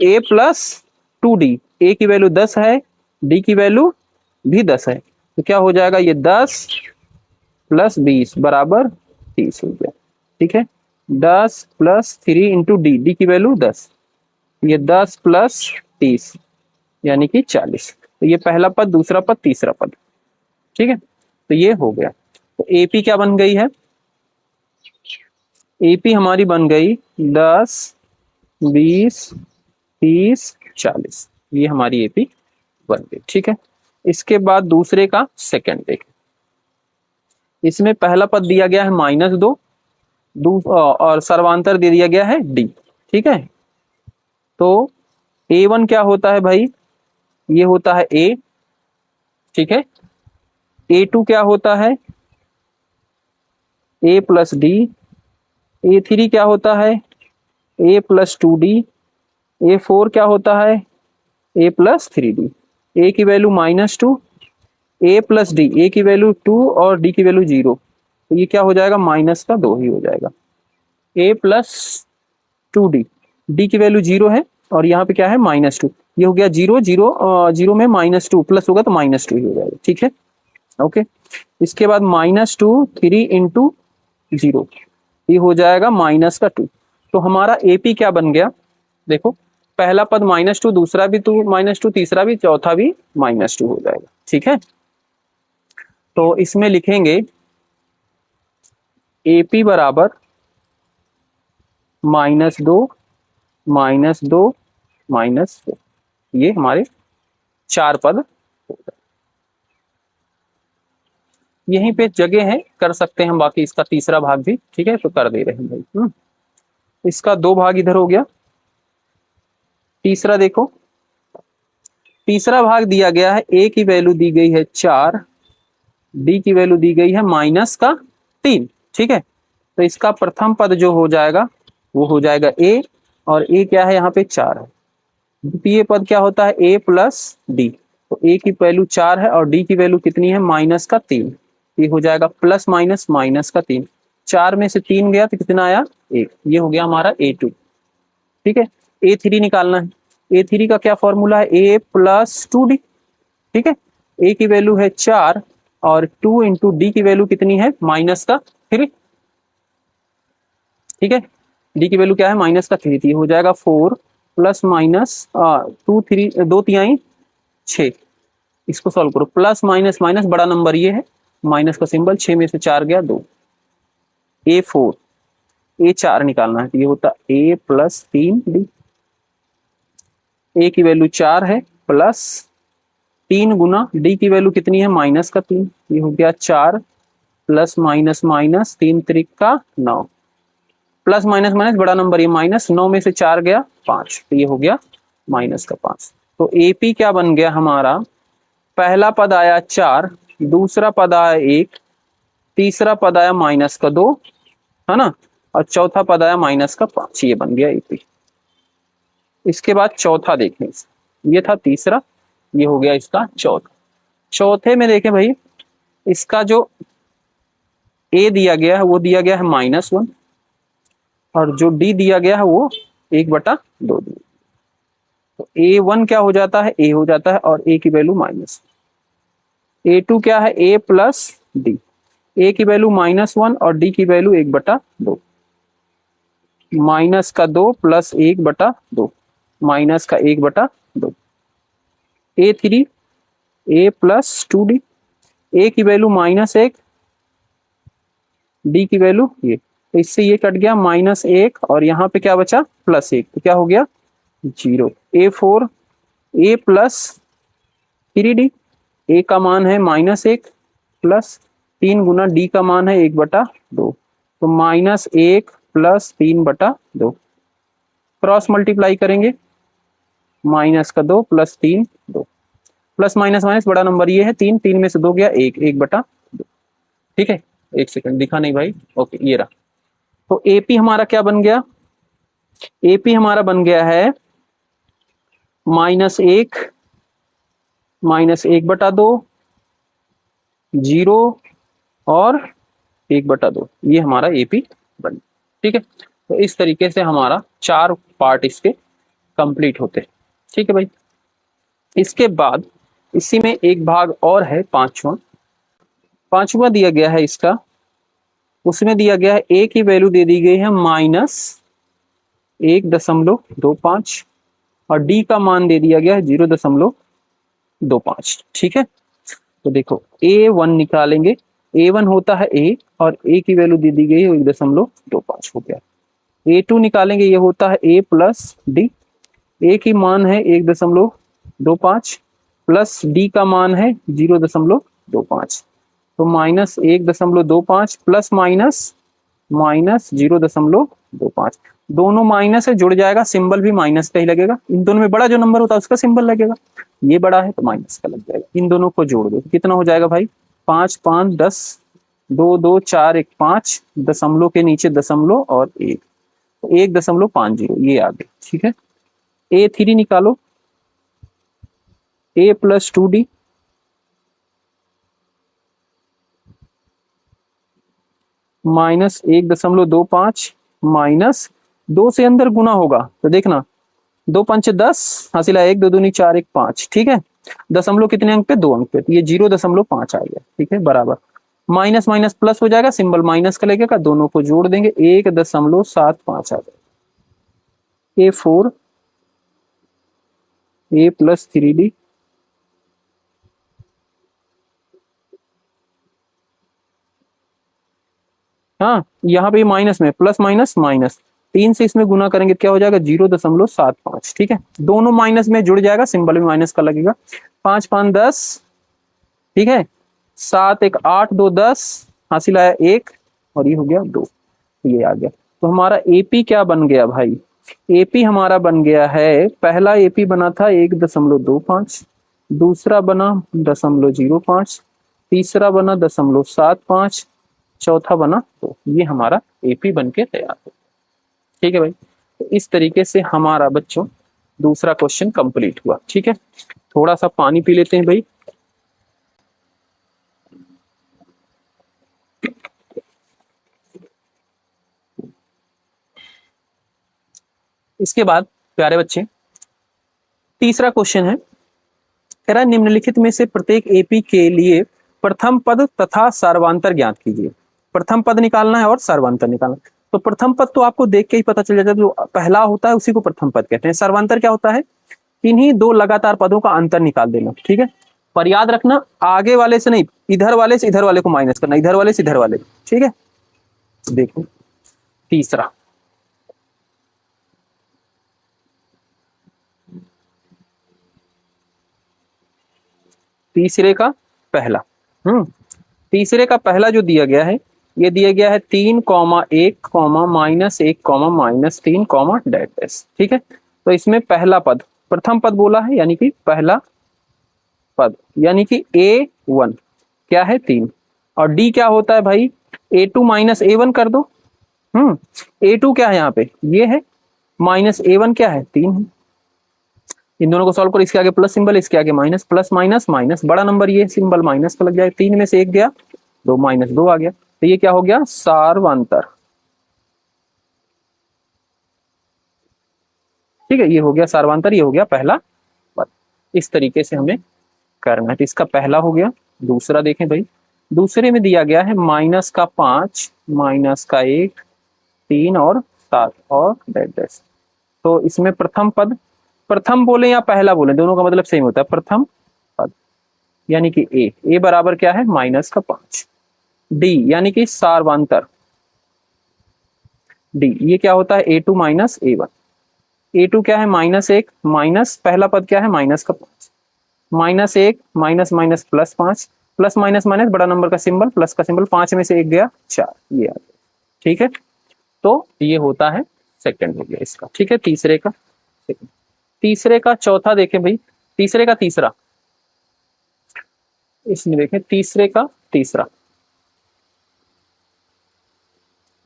A प्लस 2D, A की वैल्यू 10 है, D की वैल्यू भी 10 है, तो क्या हो जाएगा ये 10 प्लस 20 बराबर 30 हो गया। ठीक है, 10 प्लस 3 इंटू डी, डी की वैल्यू 10, ये 10 प्लस 30 यानी कि 40। तो ये पहला पद, दूसरा पद, तीसरा पद। ठीक है, तो ये हो गया। तो एपी क्या बन गई है, एपी हमारी बन गई 10 20 30 40, ये हमारी एपी बन गई। ठीक है, इसके बाद दूसरे का सेकंड देखें। इसमें पहला पद दिया गया है -2, और सर्वांतर दे दिया गया है डी। ठीक है, तो A1 क्या होता है भाई, ये होता है A। ठीक है, A2 क्या होता है A प्लस डी, A3 क्या होता है A प्लस 2D, A4 क्या होता है A प्लस 3D। A की value -2, A plus D, A की वैल्यू 2 और D की वैल्यू 0, तो ये क्या हो जाएगा माइनस का 2 ही हो जाएगा। A प्लस 2D, D की वैल्यू 0 है और यहाँ पे क्या है -2, ये हो गया 0 0, 0 में -2 प्लस होगा तो -2 ही हो जाएगा। ठीक है, ओके। इसके बाद -2 3 इंटू 0, ये हो जाएगा -2। तो हमारा एपी क्या बन गया, देखो पहला पद -2, दूसरा भी -2, तीसरा भी, चौथा भी -2 हो जाएगा। ठीक है, तो इसमें लिखेंगे एपी बराबर -2 -2 -2, ये हमारे 4 पद। यहीं पे जगह है, कर सकते हैं हम बाकी इसका तीसरा भाग भी। ठीक है, तो कर दे रहे हैं भाई। इसका 2 भाग इधर हो गया। तीसरा देखो, तीसरा भाग दिया गया है, ए की वैल्यू दी गई है 4, डी की वैल्यू दी गई है -3। ठीक है, तो इसका प्रथम पद जो हो जाएगा वो हो जाएगा ए, और ए क्या है यहाँ पे 4 है। द्वितीय पद क्या होता है ए प्लस डी, तो ए की वैल्यू 4 है और डी की वैल्यू कितनी है -3, ये हो जाएगा प्लस माइनस -3। 4 में से 3 गया तो कितना आया 1, ये हो गया हमारा A2। ठीक है, A3 निकालना है। A3 का क्या फॉर्मूला है A प्लस 2D। ठीक है, A की वैल्यू है 4 और 2 इंटू डी की वैल्यू कितनी है -3। ठीक है, डी की वैल्यू क्या है -3, ये हो जाएगा 4 प्लस माइनस 2 3 2 तिहाई 6। इसको सॉल्व करो, प्लस माइनस माइनस, बड़ा नंबर ये है, माइनस का सिंबल, 6 में से 4 गया 2। A4, A4 निकालना है, तो ये होता A प्लस 3D। A की वैल्यू 4 है, प्लस 3 गुना डी की वैल्यू कितनी है -3, ये हो गया 4 प्लस माइनस माइनस, 3 त्रिक का 9, प्लस माइनस माइनस बड़ा नंबर ये माइनस, 9 में से 4 गया 5, तो ये हो गया माइनस का 5। तो एपी क्या बन गया हमारा, पहला पद आया 4, दूसरा पद आया 1, तीसरा पद आया माइनस का 2, है ना, और चौथा पद आया माइनस का 5, ये बन गया एपी। इसके बाद चौथा देखें, ये था तीसरा, ये हो गया इसका चौथा। चौथे में देखें भाई, इसका जो ए दिया गया है वो दिया गया है -1, और जो डी दिया गया है वो 1/2 दिया। तो A1 क्या हो जाता है, ए हो जाता है, और ए की वैल्यू माइनस। A2 क्या है, ए प्लस डी, ए की वैल्यू -1 और डी की वैल्यू 1/2, माइनस का 2 प्लस 1/2, माइनस का 1/2। A3 ए प्लस 2D, ए की वैल्यू -1, डी की वैल्यू ये, तो इससे ये कट गया -1, और यहाँ पे क्या बचा +1, तो क्या हो गया 0। A4 ए प्लस 3D, ए का मान है -1 प्लस 3 गुना डी का मान है 1/2, तो -1 प्लस 3/2, क्रॉस मल्टीप्लाई करेंगे, माइनस का 2 प्लस 3 2, प्लस माइनस माइनस बड़ा नंबर ये है 3, 3 में से 2 गया 1, 1/2। ठीक है, एक सेकंड दिखा नहीं भाई, ओके ये रहा। तो एपी हमारा क्या बन गया, एपी हमारा बन गया है -1, -1/2, 0 और 1/2, ये हमारा एपी बन। ठीक है, तो इस तरीके से हमारा 4 पार्ट इसके कंप्लीट होते हैं। ठीक है भाई, इसके बाद इसी में एक भाग और है, पांचवा दिया गया है इसका, उसमें दिया गया है ए की वैल्यू दे दी गई है -1.25, और डी का मान दे दिया गया है 0.25। ठीक है, तो देखो A1 निकालेंगे, A1 होता है ए, और ए की वैल्यू दे दी गई है 1.25 हो गया। A2 निकालेंगे, ये होता है ए प्लस डी, ए की मान है 1.25 प्लस डी का मान है 0.25, तो -1.25 प्लस माइनस 0.25, दोनों माइनस है, जुड़ जाएगा, सिंबल भी माइनस का ही लगेगा, इन दोनों में बड़ा जो नंबर होता है उसका सिंबल लगेगा, ये बड़ा है तो माइनस का लग जाएगा, इन दोनों को जोड़ दो, कितना हो जाएगा भाई 5 5 10, 2 2 4 1 5, दशमलव के नीचे दशमलव और 1, तो 1.50 ये आ गया। ठीक है, A3 निकालो, A प्लस 2D -1.25 माइनस 2 से अंदर गुना होगा, तो देखना 2 पंच 10, हासिल 1 2 दूनी 4 1 5। ठीक है, दशमलव कितने अंक पे, 2 अंक पे, तो ये 0.5 आ गया। ठीक है, बराबर माइनस माइनस प्लस हो जाएगा, सिंबल माइनस का लगेगा, दोनों को जोड़ देंगे, 1.75 आ जाएगा। A4 A प्लस 3D हाँ, यहाँ पे माइनस में प्लस माइनस माइनस, 3 से इसमें गुना करेंगे क्या हो जाएगा 0.75। ठीक है, दोनों माइनस में जुड़ जाएगा, सिंबल भी माइनस का लगेगा, 5 5 10, ठीक है, 7 1 8 2 10, हासिल आया 1, और ये हो गया 2, ये आ गया। तो हमारा एपी क्या बन गया भाई, एपी हमारा बन गया है, पहला एपी बना था 1.25, दूसरा बना 0.05, तीसरा बना 0.75, चौथा बना, तो ये हमारा एपी बन के तैयार हो। ठीक है भाई, तो इस तरीके से हमारा बच्चों दूसरा क्वेश्चन कंप्लीट हुआ। ठीक है, थोड़ा सा पानी पी लेते हैं भाई। इसके बाद प्यारे बच्चे तीसरा क्वेश्चन है, कह रहा है निम्नलिखित में से प्रत्येक एपी के लिए प्रथम पद तथा सर्वांतर ज्ञात कीजिए। प्रथम पद निकालना है और सर्वांतर निकालना है। तो प्रथम पद तो आपको देख के ही पता चल जाता है, जो पहला होता है उसी को प्रथम पद कहते हैं। सर्वांतर क्या होता है, इन्हीं दो लगातार पदों का अंतर निकाल देना। ठीक है, पर याद रखना आगे वाले से नहीं, इधर वाले से इधर वाले को माइनस करना, इधर वाले से इधर वाले। ठीक है, देखो तीसरा, तीसरे का पहला, तीसरे का पहला जो दिया गया है, ये दिया गया है 3, 1, -1, -3, ठीक है। तो इसमें पहला पद, प्रथम पद बोला है, यानी कि पहला पद, यानी कि A1 क्या है 3, और D क्या होता है भाई, A2 -A1 कर दो। A2 क्या है यहाँ पे, ये है, -A1 क्या है 3 है। इन दोनों को सॉल्व करो, इसके आगे प्लस सिंबल, इसके आगे माइनस, प्लस माइनस माइनस, बड़ा नंबर ये सिंबल माइनस का लग जाएगा, 3 में से 1 गया, 2 -2 आ गया, तो ये क्या हो गया, सार्वंतर। ठीक है, ये हो गया सार्वंतर, ये हो गया पहला पद। इस तरीके से हमें करना है। तो इसका पहला हो गया। दूसरा देखें भाई, दूसरे में दिया गया है -5, -1, 3 और 7 और डैश। तो इसमें प्रथम पद, प्रथम बोले या पहला बोले, दोनों का मतलब सेम होता है, प्रथम पद यानी कि ए बराबर क्या है, -5। डी यानी कि सार्वंतर, डी ये क्या होता है, A2 -A1। A2 क्या है, -1, माइनस पहला पद क्या है, -5, -1, minus minus +5, plus minus minus बड़ा नंबर का सिंबल, प्लस का सिंबल, 5 में से 1 गया 4, ये आ गया। ठीक है, तो ये होता है सेकंड हो गया इसका। ठीक है, तीसरे का सेकंड। तीसरे का चौथा देखें भाई, तीसरे का तीसरा, इसमें देखें तीसरे का तीसरा,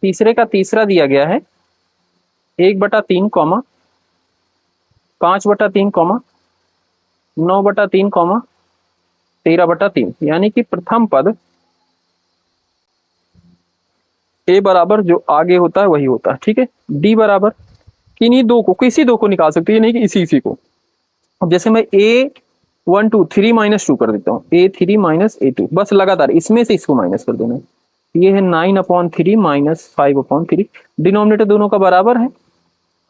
तीसरे का तीसरा दिया गया है 1/3, 5/3, 9/3, 13/3, यानी कि प्रथम पद ए बराबर जो आगे होता है वही होता है। ठीक है, डी बराबर किन्हीं दो को, किसी दो को निकाल सकते हैं, नहीं कि इसी को। अब जैसे मैं A1 2 3 -2 कर देता हूँ, A3 -A2, बस लगातार इसमें से इसको माइनस कर देना। ये है 9/3 -5/3, डिनोमिनेटर दोनों का बराबर है,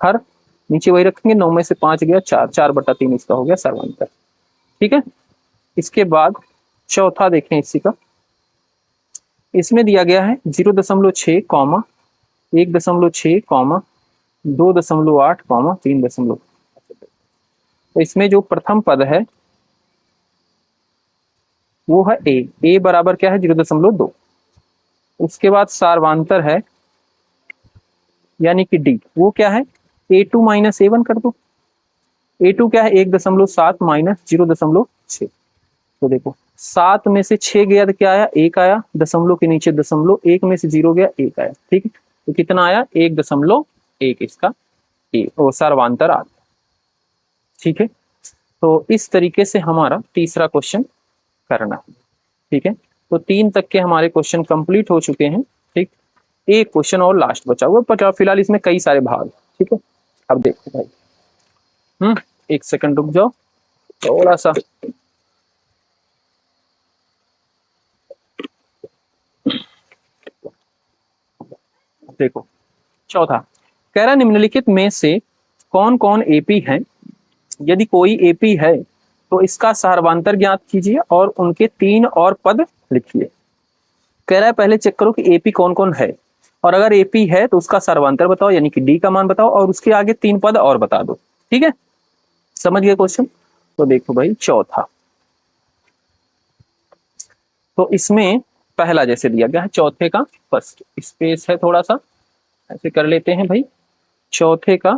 हर नीचे वही रखेंगे, 9 में से 5 गया 4, 4/3 इसका हो गया सर्वांतर। ठीक है, इसके बाद चौथा देखें इसी का, इसमें दिया गया है 0.6, 1.6, 2.8, 3. तो इसमें जो प्रथम पद है वो है ए बराबर क्या है, 0.2। उसके बाद सार्वांतर है यानी कि डी, वो क्या है, A2 -A1 कर दो। A2 क्या है, 1.7 -0.6। तो देखो 7 में से 6 गया तो क्या आया, 1 आया, दशमलव के नीचे दशमलव, 1 में से 0 गया, 1 आया। ठीक है, तो कितना आया, 1.1 इसका सर्वांतर आ गया। ठीक है, तो इस तरीके से हमारा तीसरा क्वेश्चन करना है। ठीक है, तो 3 तक के हमारे क्वेश्चन कंप्लीट हो चुके हैं। ठीक, एक क्वेश्चन और लास्ट बचा हुआ, पर फिलहाल इसमें कई सारे भाग। ठीक है, अब देखो भाई, एक सेकंड रुक जाओ थोड़ा सा। देखो चौथा कह रहा, निम्नलिखित में से कौन कौन एपी है, यदि कोई एपी है तो इसका सार्वंतर ज्ञात कीजिए और उनके 3 और पद लिखिए। कह रहा है पहले चेक करो कि एपी कौन कौन है, और अगर एपी है तो उसका सर्वांतर बताओ, यानी कि डी का मान बताओ, और उसके आगे 3 पद और बता दो। ठीक है, समझ गए क्वेश्चन। तो देखो भाई चौथा, तो इसमें पहला जैसे दिया गया है, चौथे का फर्स्ट, स्पेस है थोड़ा सा, ऐसे कर लेते हैं भाई, चौथे का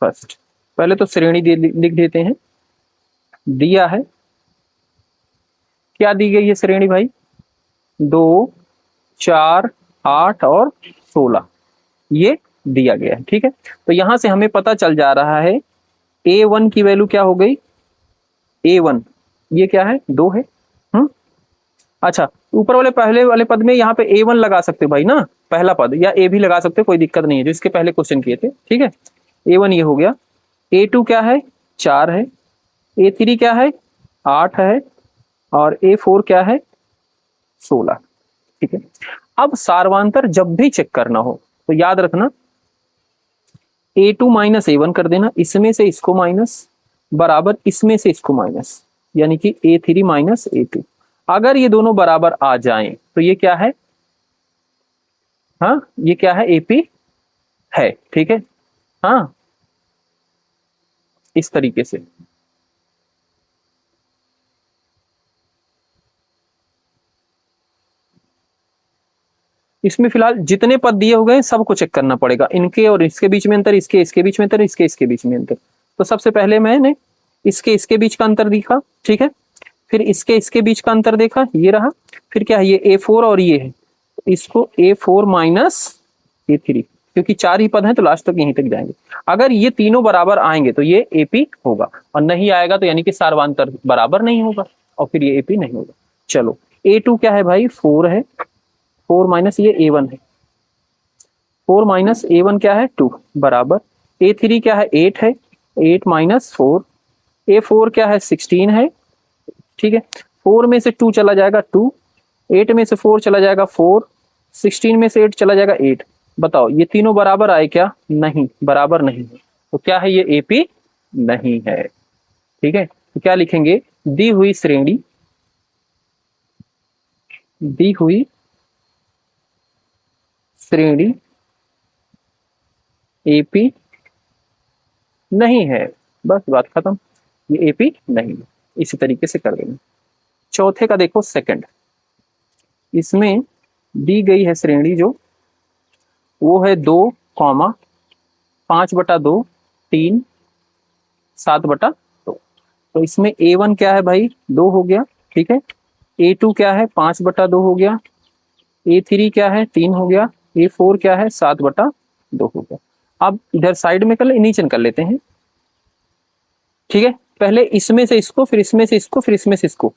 फर्स्ट। पहले तो श्रेणी लिख देते हैं, दिया है, क्या दी गई है श्रेणी भाई, 2, 4, 8 और 16, ये दिया गया है। ठीक है, तो यहां से हमें पता चल जा रहा है A1 की वैल्यू क्या हो गई, A1 ये क्या है, 2 है। अच्छा, ऊपर वाले पहले वाले पद में यहाँ पे A1 लगा सकते हो भाई ना, पहला पद, या A भी लगा सकते हो, कोई दिक्कत नहीं है, जो इसके पहले क्वेश्चन किए थे। ठीक है, A1 ये हो गया, A2 क्या है, 4 है, A3 क्या है, 8 है, और A4 क्या है, 16। ठीक है, अब सार्वांतर जब भी चेक करना हो तो याद रखना, A2 -A1 कर देना, इसमें से इसको माइनस, बराबर इसमें से इसको माइनस, यानी कि A3 -A2। अगर ये दोनों बराबर आ जाएं तो ये क्या है, हाँ ये क्या है, एपी है। ठीक है, हाँ इस तरीके से। इसमें फिलहाल जितने पद दिए हुए हैं सबको चेक करना पड़ेगा, इनके और इसके बीच में अंतर, इसके बीच में अंतर, इसके बीच में अंतर। तो सबसे पहले मैंने इसके बीच का अंतर देखा, ठीक है, फिर इसके बीच का अंतर देखा, ये रहा, फिर क्या है, ये A4 और ये है, इसको A4 माइनस A3, क्योंकि 4 ही पद हैं तो लास्ट तक यहीं तक जाएंगे। अगर ये तीनों बराबर आएंगे तो ये AP होगा, और नहीं आएगा तो यानी कि सार्वंतर बराबर नहीं होगा, और फिर ये AP नहीं होगा। चलो A2 क्या है भाई, 4 है, 4 माइनस ये A1 है, 4 माइनस A1 क्या है, 2 बराबर, A3 क्या है, 8 है, 8 माइनस 4, A4 क्या है, 16 है, ठीक है, 4 में से 2 चला जाएगा 2, 8 में से 4 चला जाएगा 4, 16 में से 8 चला जाएगा 8। बताओ ये तीनों बराबर आए क्या, नहीं, बराबर नहीं है, तो क्या है, ये AP नहीं है, ठीक है। तो क्या लिखेंगे, दी हुई श्रेणी, दी हुई श्रेणी AP नहीं है, बस बात खत्म, ये AP नहीं है, इसी तरीके से कर देंगे। चौथे का देखो सेकंड, इसमें दी गई है श्रेणी जो, वो है 2 कॉमा 5/2, 3, 7/2। तो इसमें A1 क्या है भाई, 2 हो गया, ठीक है, A2 क्या है, 5/2 हो गया, A3 क्या है, 3 हो गया, A4 क्या है, 7/2 हो गया। अब इधर साइड में कर ले, नीचे कर लेते हैं, ठीक है, पहले इसमें से इसको, फिर इसमें से इसको, फिर इसमें से इसको,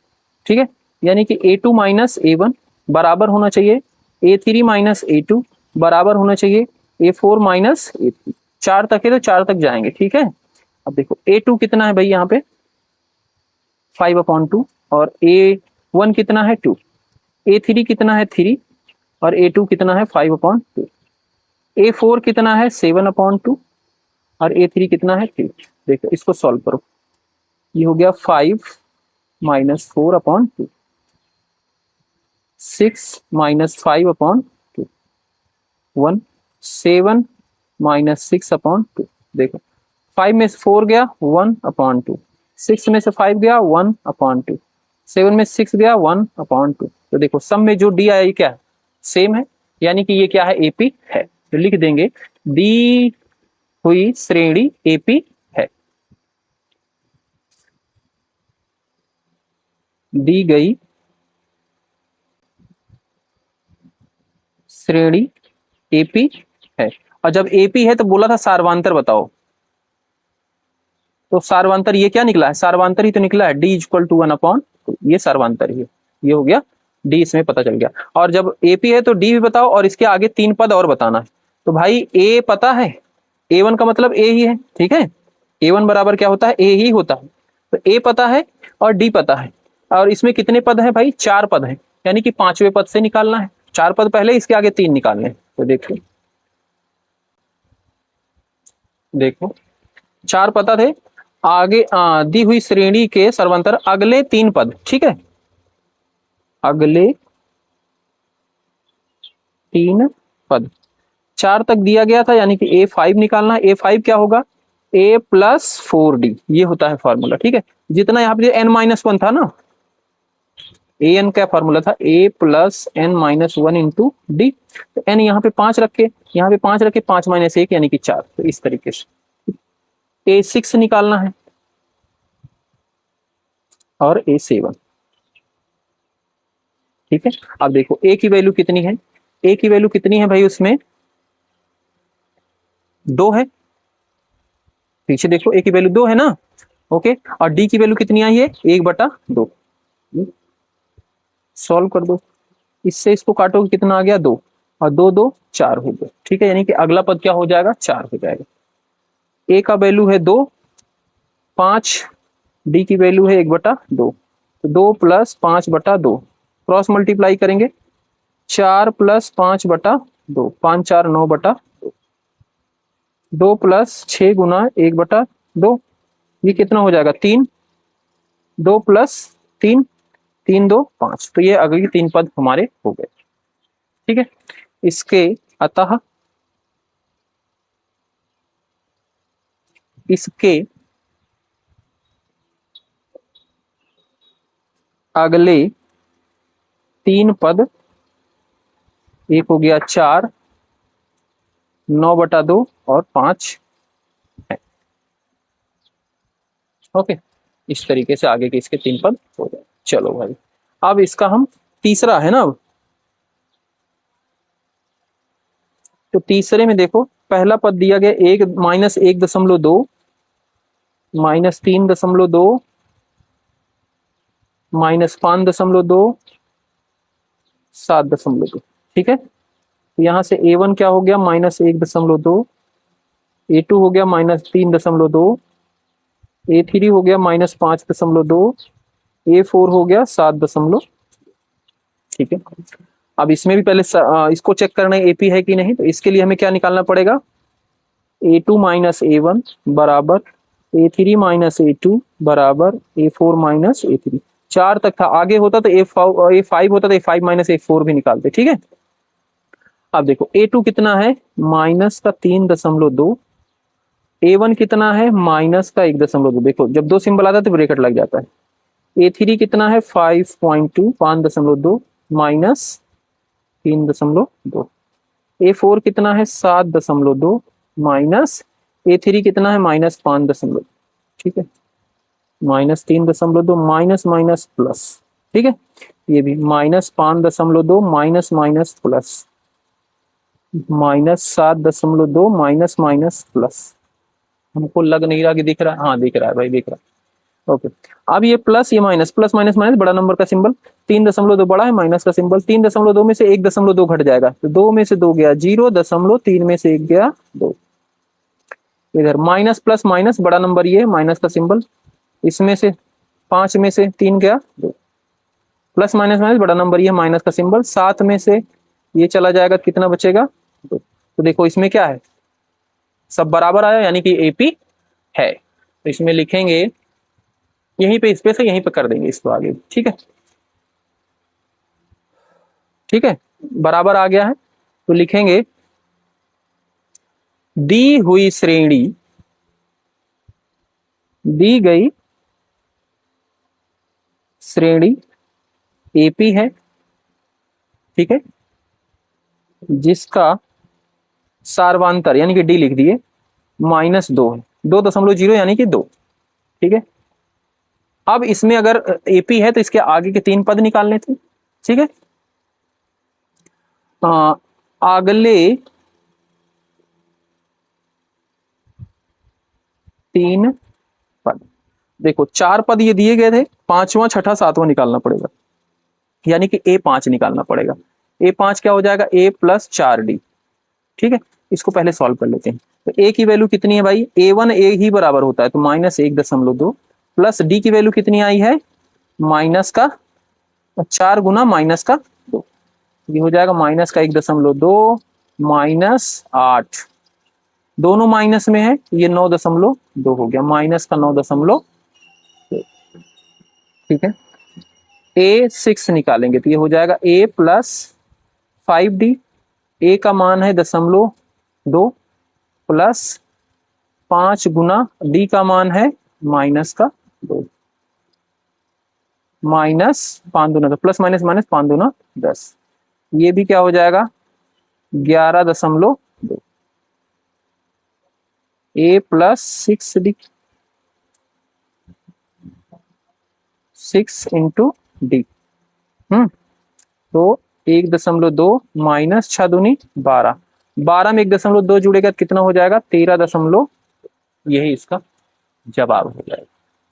ठीक है, यानी कि A2 माइनस A1 बराबर होना चाहिए A3 माइनस A2 बराबर होना चाहिए A4 माइनस A3। 4 तक है तो 4 तक जाएंगे, ठीक है। अब देखो A2 कितना है भाई, यहाँ पे 5/2, और A1 कितना है 2, A3 कितना है 3, और A2 कितना है 5/2, A4 कितना है 7/2, और A3 कितना है 3। देखो इसको सॉल्व करो, ये हो गया 5 माइनस 4/2, 6 माइनस 5/2, 1, 7 माइनस 6/2। देखो 5 में से 4 गया 1/2, 6 में से 5 गया 1/2, 7 में 6 गया 1/2। तो देखो सम में जो डी आया क्या है, सेम है, यानी कि ये क्या है, AP है। तो लिख देंगे दी हुई श्रेणी AP है, दी गई श्रेणी AP है। और जब AP है तो बोला था सार्वंतर बताओ, तो सार्वंतर ये क्या निकला है, सार्वंतर ही तो निकला है, D=1/, ये सार्वंतर ही है, ये हो गया D, इसमें पता चल गया। और जब AP है तो D भी बताओ, और इसके आगे 3 पद और बताना है। तो भाई A पता है, A1 का मतलब A ही है, ठीक है, A1 बराबर क्या होता है, A ही होता है। तो A पता है और D पता है, और इसमें कितने पद हैं भाई, 4 पद हैं, यानी कि 5वें पद से निकालना है, 4 पद पहले, इसके आगे 3 निकालने हैं। तो देखो देखो 4 पता थे, आगे दी हुई श्रेणी के सर्वांतर अगले 3 पद, ठीक है, अगले 3 पद, 4 तक दिया गया था, यानी कि A5 निकालना है। A5 क्या होगा, A+4D, ये होता है फॉर्मूला, ठीक है। जितना यहाँ पे n-1 था ना, an का फॉर्मूला था A+n-1 इंटू डी, तो n यहाँ पे 5 रखे, यहाँ पे 5 रखे, 5 - 1 यानी कि 4। तो इस तरीके से A6 निकालना है, और A7, ठीक है। अब देखो A की वैल्यू कितनी है, A की वैल्यू कितनी है भाई, उसमें 2 है, पीछे देखो A की वैल्यू 2 है ना, ओके, और D की वैल्यू कितनी आई है, 1/2। सॉल्व कर दो, इससे इसको काटोगे कितना आ गया, 2, और 2 2 4 हो गया, ठीक है, यानी कि अगला पद क्या हो जाएगा, 4 हो जाएगा। A का वैल्यू है 2, 5, D की वैल्यू है 1/2, तो 2 + 5/2, क्रॉस मल्टीप्लाई करेंगे, 4 + 5/2, 5 4 9/2, 2 + 6 × 1/2, ये कितना हो जाएगा, 3, 2 + 3, 3 2 5। तो ये अगली 3 पद हमारे हो गए, ठीक है। इसके अतः इसके अगले 3 पद एक हो गया 4, 9/2 और 5 है। ओके, इस तरीके से आगे के इसके 3 पद हो जाए। चलो भाई, अब इसका हम तीसरा है ना, अब तो तीसरे में देखो पहला पद दिया गया -1.2, -3.2, -5.2, 7.2। ठीक है, तो यहाँ से A1 क्या हो गया -1.2, A2 हो गया -3.2, A3 हो गया -5.2, A4 हो गया 7. ठीक है, अब इसमें भी पहले इसको चेक करना है AP है कि नहीं, तो इसके लिए हमें क्या निकालना पड़ेगा, A2 - A1 बराबर A3 - A2 बराबर A4 - A3। 4 तक था, आगे होता तो A5 होता तो A5 - A4 भी निकालते। ठीक है, अब देखो A2 कितना है -3.2, A1 कितना है -1.2। देखो जब दो सिंबल आता है तो ब्रेकेट लग जाता है। A3 कितना है 5.2, 5.2 -3.2। A4 कितना है 7.2 माइनस A3 कितना है -5. ठीक है, -3.2 माइनस माइनस प्लस। ठीक है, ये भी -5.2 minus minus plus, -7.2 minus minus plus. हमको लग नहीं रहा कि दिख रहा है, हाँ दिख रहा है भाई, दिख रहा है। ओके, अब ये प्लस ये माइनस, प्लस माइनस माइनस बड़ा नंबर का सिंबल, 3.2 बड़ा है, माइनस का सिंबल, 3.2 में से 1.2 घट जाएगा, तो 2 में से 2 गया 0, 3 में से 1 गया 2। इधर माइनस प्लस माइनस बड़ा नंबर ये है, माइनस का सिंबल, इसमें से 5 में से 3 गया 2, प्लस माइनस माइनस बड़ा नंबर ये माइनस का सिंबल, 7 में से ये चला जाएगा, कितना बचेगा 2। तो देखो इसमें क्या है, सब बराबर आया, यानी कि AP है। तो इसमें लिखेंगे, यहीं पे स्पेस है, यहीं पे कर देंगे इसको आगे। ठीक है, ठीक है, बराबर आ गया है, तो लिखेंगे दी हुई श्रेणी, दी गई श्रेणी AP है। ठीक है, जिसका सार्वांतर यानी कि D लिख दिए -2 है, 2.0 यानी कि 2। ठीक है, अब इसमें अगर AP है तो इसके आगे के 3 पद निकालने थे। ठीक है, अगले 3 पद, देखो 4 पद ये दिए गए थे, 5वां 6ठा 7वां निकालना पड़ेगा, यानी कि A5 निकालना पड़ेगा। A5 क्या हो जाएगा, A + 4D। ठीक है, इसको पहले सॉल्व कर लेते हैं। तो A की वैल्यू कितनी है भाई, A1 A ही बराबर होता है, तो -1.2 प्लस D की वैल्यू कितनी आई है, माइनस का 4 गुना -2, ये हो जाएगा -1.2 -8, दोनों माइनस में है, ये 9.2 हो गया, -9.2। ठीक है, A6 निकालेंगे तो ये हो जाएगा A + 5D, A का मान है 0.2 प्लस 5 गुना D का मान है -2, -5 दूना 10, प्लस माइनस माइनस 5 दूना 10, ये भी क्या हो जाएगा 11.2। A + 6D, 6 × D। तो 1.2 माइनस 6 दूनी 12, 12 में 1.2 जुड़ेगा कितना हो जाएगा 13. यही इसका जवाब हो जाएगा।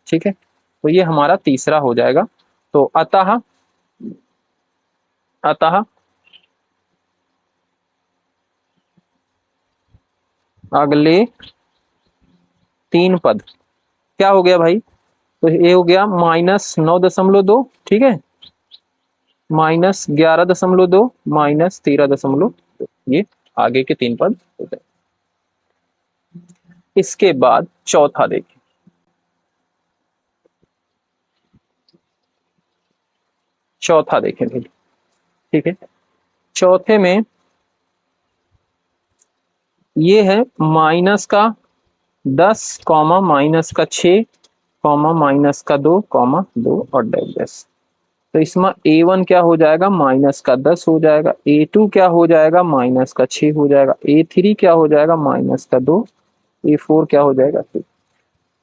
ठीक है, तो ये हमारा तीसरा हो जाएगा। तो अतः अगले 3 पद क्या हो गया भाई, तो ये हो गया -9.2। ठीक है, -11.2 -13.2, ये आगे के 3 पद हो गए। इसके बाद चौथा देखिए, चौथा देखें भाई। ठीक है, चौथे में ये है -10, -6, -2, 2 और डैश डैश। तो इसमें A1 क्या हो जाएगा, -10 हो जाएगा, A2 क्या हो जाएगा, -6 हो जाएगा, A3 क्या हो जाएगा, -2, A4 क्या हो जाएगा 2।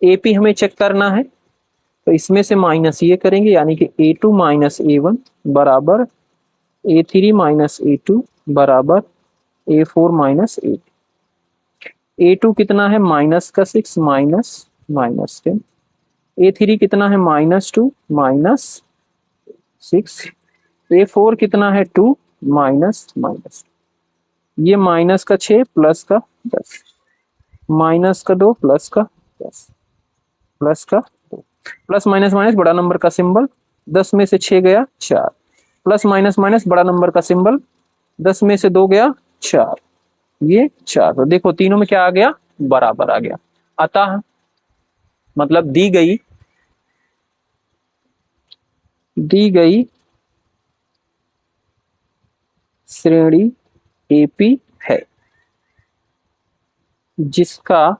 AP हमें चेक करना है, तो इसमें से माइनस ये करेंगे, यानी कि A2 -A1 बराबर A3 -A2 बराबर A4 -A। A2 कितना है, -6 -10। A3 कितना है, -2 -6। A4 कितना है, 2 माइनस। ये -6 +10, -2 +10, +2, प्लस माइनस माइनस बड़ा नंबर का सिंबल, 10 में से 6 गया 4, प्लस माइनस माइनस बड़ा नंबर का सिंबल, 10 में से 2 गया 4, ये 4। तो देखो तीनों में क्या आ गया, बराबर आ गया। अतः मतलब दी गई श्रेणी एपी है जिसका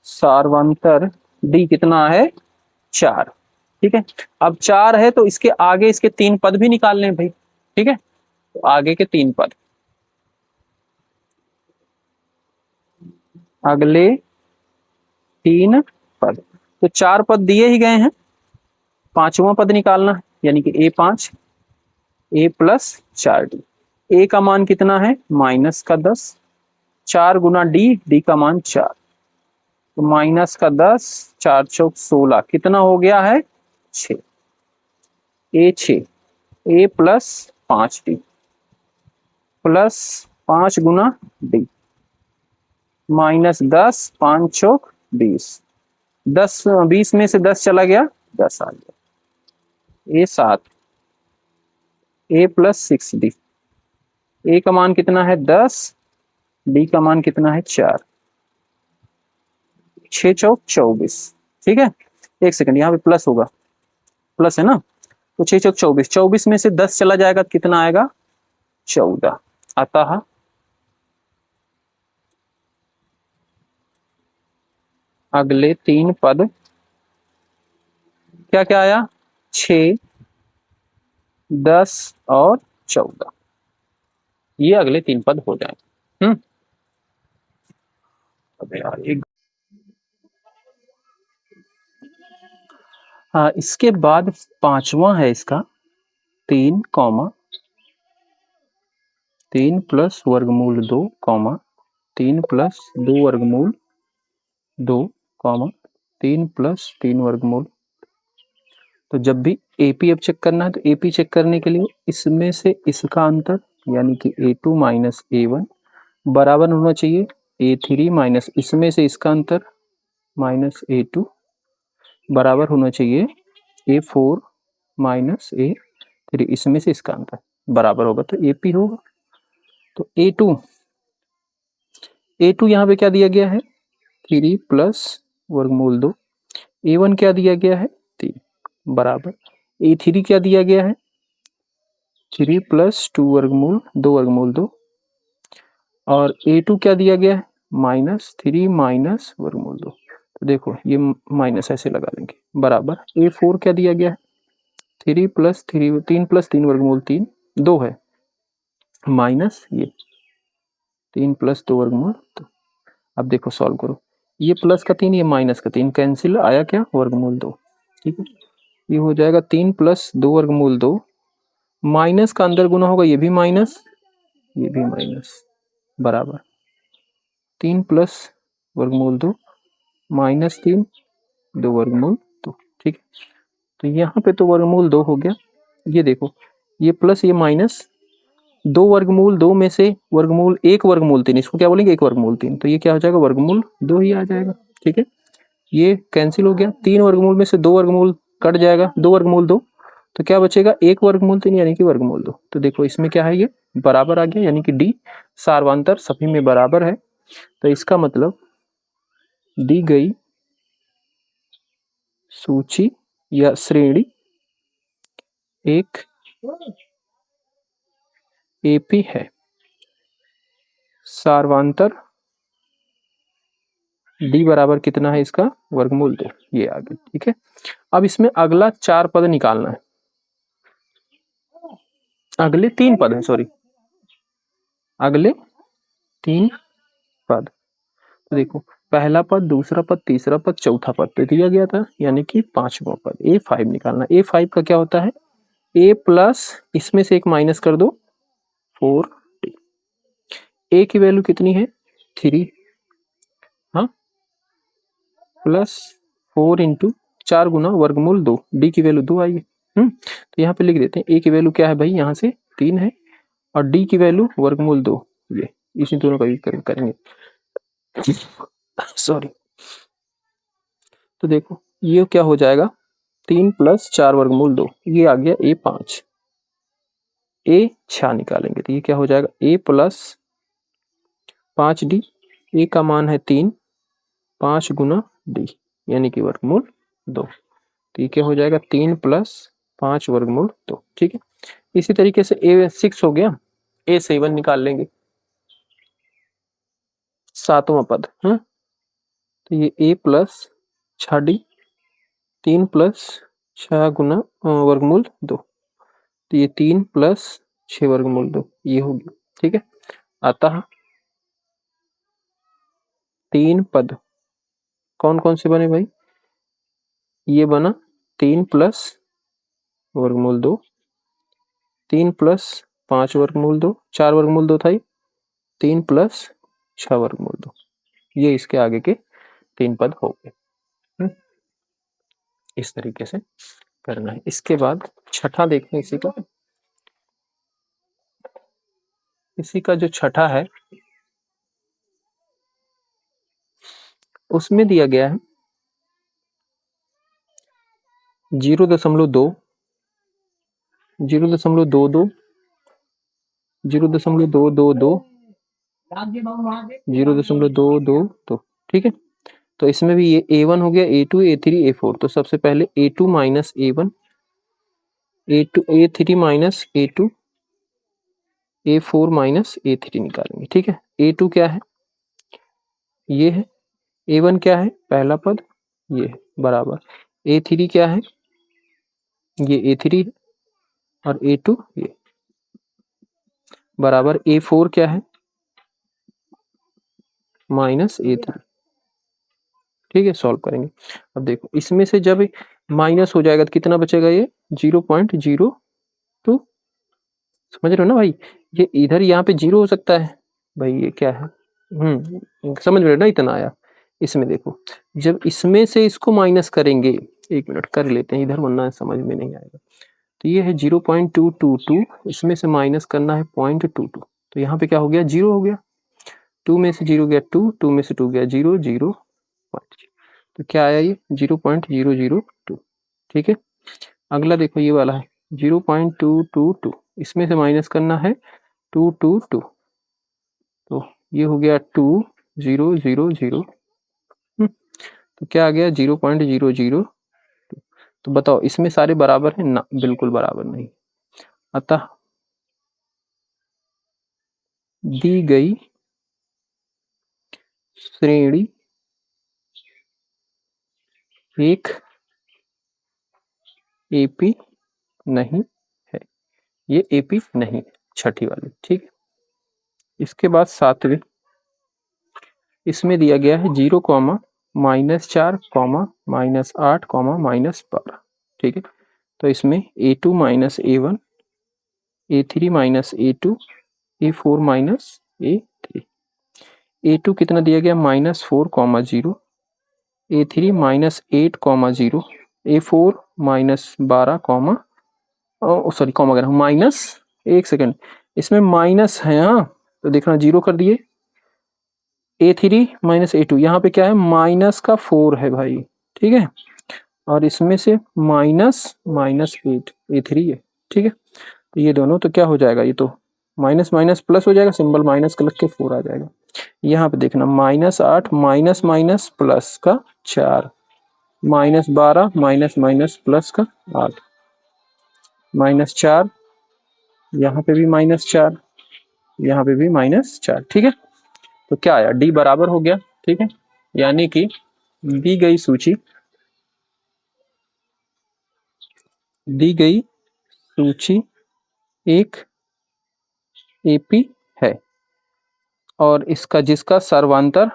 सार्वंतर डी कितना है, 4। ठीक है, अब 4 है तो इसके आगे इसके 3 पद भी निकाल लें भाई। ठीक है, तो आगे के 3 पद, अगले 3 पद, तो 4 पद दिए ही गए हैं, पांचवा पद निकालना है, यानी कि A5 A प्लस 4D। ए का मान कितना है, -10, 4 गुना डी का मान 4, तो -10, 4 चौक 16, कितना हो गया है 6। A6 A plus 5D plus 5 Guna D, -10, 5 चौक 20, 10 20 में से 10 चला गया, 10 आ गया। A7 A प्लस 6D, ए का मान कितना है 10, डी का मान कितना है 4, 6 चौक 24। ठीक है, एक सेकंड, यहाँ पे प्लस होगा, प्लस है ना, तो 6 चौक 24, 24 में से 10 चला जाएगा, कितना आएगा 14। अतः अगले 3 पद क्या क्या आया, 6, 10 और 14, ये अगले 3 पद हो जाएंगे। अब यार एक इसके बाद पांचवा है इसका 3 प्लस वर्गमूल 2 3 प्लस 2 वर्गमूल 2 3 प्लस 3 वर्गमूल। तो जब भी एपी अब चेक करना है, तो एपी चेक करने के लिए इसमें से इसका अंतर, यानी कि A2 माइनस A1 बराबर होना चाहिए A3 माइनस इसमें से इसका अंतर -A2 बराबर होना चाहिए A4 माइनस A3 इसमें से इसका अंतर बराबर होगा, तो AP होगा। तो A2 यहाँ पे क्या दिया गया है, 3 प्लस वर्गमूल 2, A1 क्या दिया गया है 3 बराबर, A3 क्या दिया गया है 3 प्लस 2 वर्गमूल 2 और A2 क्या दिया गया है -3 माइनस वर्गमूल 2। तो देखो ये माइनस ऐसे लगा देंगे बराबर, A4 क्या दिया गया है 3 प्लस 3 वर्गमूल 3 2 है, माइनस ये 3 प्लस 2 वर्गमूल 2। अब देखो सॉल्व करो, ये प्लस का 3 ये माइनस का 3 कैंसिल, आया क्या वर्गमूल 2। ठीक है, ये हो जाएगा 3 प्लस 2 वर्गमूल 2, माइनस का अंदर गुना होगा, ये भी माइनस ये भी माइनस बराबर 3 प्लस वर्गमूल 2 -3 2 वर्गमूल 2। ठीक है, तो यहाँ पे तो वर्गमूल 2 हो गया। ये देखो ये प्लस ये माइनस, 2 वर्गमूल 2 में से वर्गमूल 1 वर्गमूल 3, इसको क्या बोलेंगे 1 वर्गमूल 3, तो ये क्या हो जाएगा वर्गमूल 2 ही आ जाएगा। ठीक है, ये कैंसिल हो गया, 3 वर्गमूल में से 2 वर्गमूल कट जाएगा, 2 वर्गमूल 2, तो क्या बचेगा 1 वर्गमूल 3 यानी कि वर्गमूल 2। तो देखो इसमें क्या है, ये बराबर आ गया, यानी कि डी सार्वंतर सभी में बराबर है। तो इसका मतलब दी गई सूची या श्रेणी एक एपी है, सार्वंतर डी बराबर कितना है इसका वर्गमूल 2, ये आ गया। ठीक है, अब इसमें अगला 4 पद निकालना है, अगले 3 पद है, सॉरी अगले 3 पद। तो देखो पहला पद, दूसरा पद, तीसरा पद, चौथा पद तो दिया गया था, यानी कि 5वां पद A5 निकालना। A5 का क्या होता है, A प्लस इसमें से एक माइनस कर दो 4D। A की वैल्यू कितनी है 3, हाँ, प्लस 4 इंटू 4 गुना वर्गमूल 2, डी की वैल्यू 2 आई है। तो यहाँ पे लिख देते हैं A की वैल्यू क्या है भाई, यहाँ से 3 है, और डी की वैल्यू वर्गमूल 2, ये इसी दोनों का यूज करेंगे। सॉरी, तो देखो ये क्या हो जाएगा, 3 प्लस 4 वर्गमूल 2, ये आ गया A5। A6 निकालेंगे तो ये क्या हो जाएगा, A प्लस 5D, A का मान है 3, 5 गुना D यानी कि वर्गमूल 2, तो ये क्या हो जाएगा 3 प्लस 5 वर्गमूल 2। ठीक है, इसी तरीके से A6 हो गया, A7 निकाल लेंगे, 7वां पद, हाँ, तो ये A प्लस 6D, 3 प्लस 6 गुना वर्गमूल 2, तो ये 3 प्लस 6 वर्गमूल 2, ये हो गया। ठीक है, अतः 3 पद कौन कौन से बने भाई, ये बना 3 प्लस वर्गमूल 2, 3 प्लस 5 वर्गमूल 2, 4 वर्गमूल 2 था, 3 प्लस 6 वर्गमूल 2, ये इसके आगे के 3 पद हो गए। इस तरीके से करना है। इसके बाद छठा देखते हैं, इसी का जो छठा है उसमें दिया गया है 0.2, 0.22, 0.222, 0.222। ठीक है, तो इसमें भी ये A1 हो गया, A2, A3, A4। तो सबसे पहले A2 minus A1, A2, A3 minus A2, A4 minus A3 निकालेंगे। ठीक है, A2 क्या है, ये है, A1 क्या है पहला पद, ये है, बराबर A3 क्या है, ये A3 है, और A2 ये, बराबर A4 क्या है, माइनस A3। ठीक है, सॉल्व करेंगे। अब देखो इसमें से जब माइनस हो जाएगा तो कितना बचेगा, ये 0.02, समझ रहे हो ना भाई, ये इधर यहाँ पे 0 हो सकता है भाई, ये क्या है, समझ रहे हो ना, इतना आया। इसमें देखो जब इसमें से इसको माइनस करेंगे, 1 मिनट कर लेते हैं इधर, वरना समझ में नहीं आएगा। तो ये है 0.222, इसमें से माइनस करना है 0.22, तो यहाँ पे क्या हो गया, 0 हो गया, 2 में से 0 गया 2, 2 में से 2 गया 0, 0, तो क्या आया ये 0.002। ठीक है, अगला देखो ये वाला है 0.222, इसमें से माइनस करना है 222, तो ये हो गया 2, 0, 0, 0, तो क्या आ गया 0.002। तो बताओ इसमें सारे बराबर हैं ना, बिल्कुल बराबर नहीं, अतः दी गई श्रेणी एक एपी नहीं है, ये एपी नहीं है, छठी वाली। ठीक है, इसके बाद 7वीं, इसमें दिया गया है 0, -4, -8, -12। ठीक है, तो इसमें A2 minus A1, A3 minus A2, A4 minus A3। A2 कितना दिया गया, -4, 0, A3 -8, 0, A4 -12, सॉरी कॉमा कर माइनस, एक सेकेंड, इसमें माइनस है, हाँ, तो देखना 0 कर दिए, A3 माइनस A2, यहाँ पे क्या है माइनस का 4 है भाई। ठीक है, और इसमें से -8 A3 है। ठीक है, तो ये दोनों तो क्या हो जाएगा, ये तो माइनस माइनस प्लस हो जाएगा, सिंबल माइनस का लग के 4 आ जाएगा। यहाँ पे देखना -8 माइनस माइनस प्लस का 4, -12 माइनस माइनस प्लस का 8, -4, यहाँ पे भी -4, यहाँ पे भी -4। ठीक है, तो क्या आया, डी बराबर हो गया। ठीक है, यानी कि दी गई सूची एक एपी है और इसका जिसका सर्वांतर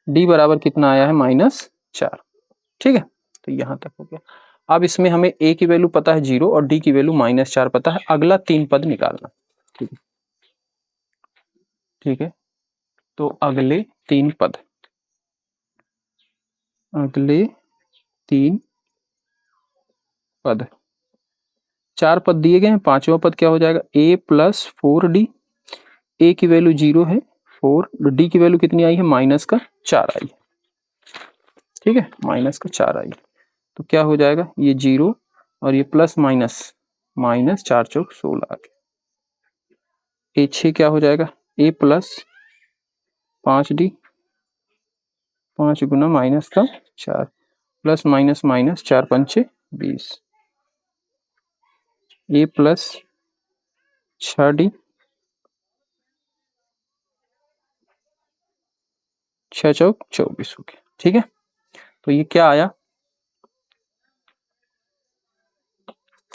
डी बराबर कितना आया है -4। ठीक है, तो यहां तक हो गया। अब इसमें हमें ए की वैल्यू पता है 0 और डी की वैल्यू -4 पता है। अगला 3 पद निकालना। ठीक है, ठीक है, तो अगले 3 पद 4 पद दिए गए हैं। 5वां पद क्या हो जाएगा, a + 4d। ए की वैल्यू 0 है, 4, डी की वैल्यू कितनी आई है, -4 आई। ठीक है, -4 आई। तो क्या हो जाएगा, ये 0 और ये प्लस माइनस, -4 चौक 16 आ गया। A6 क्या हो जाएगा, a + 5d, 5 Guna -4 plus minus 4 पंचे 20, a + 6d, 6 चौक 24 हो गया। ठीक है, तो ये क्या आया,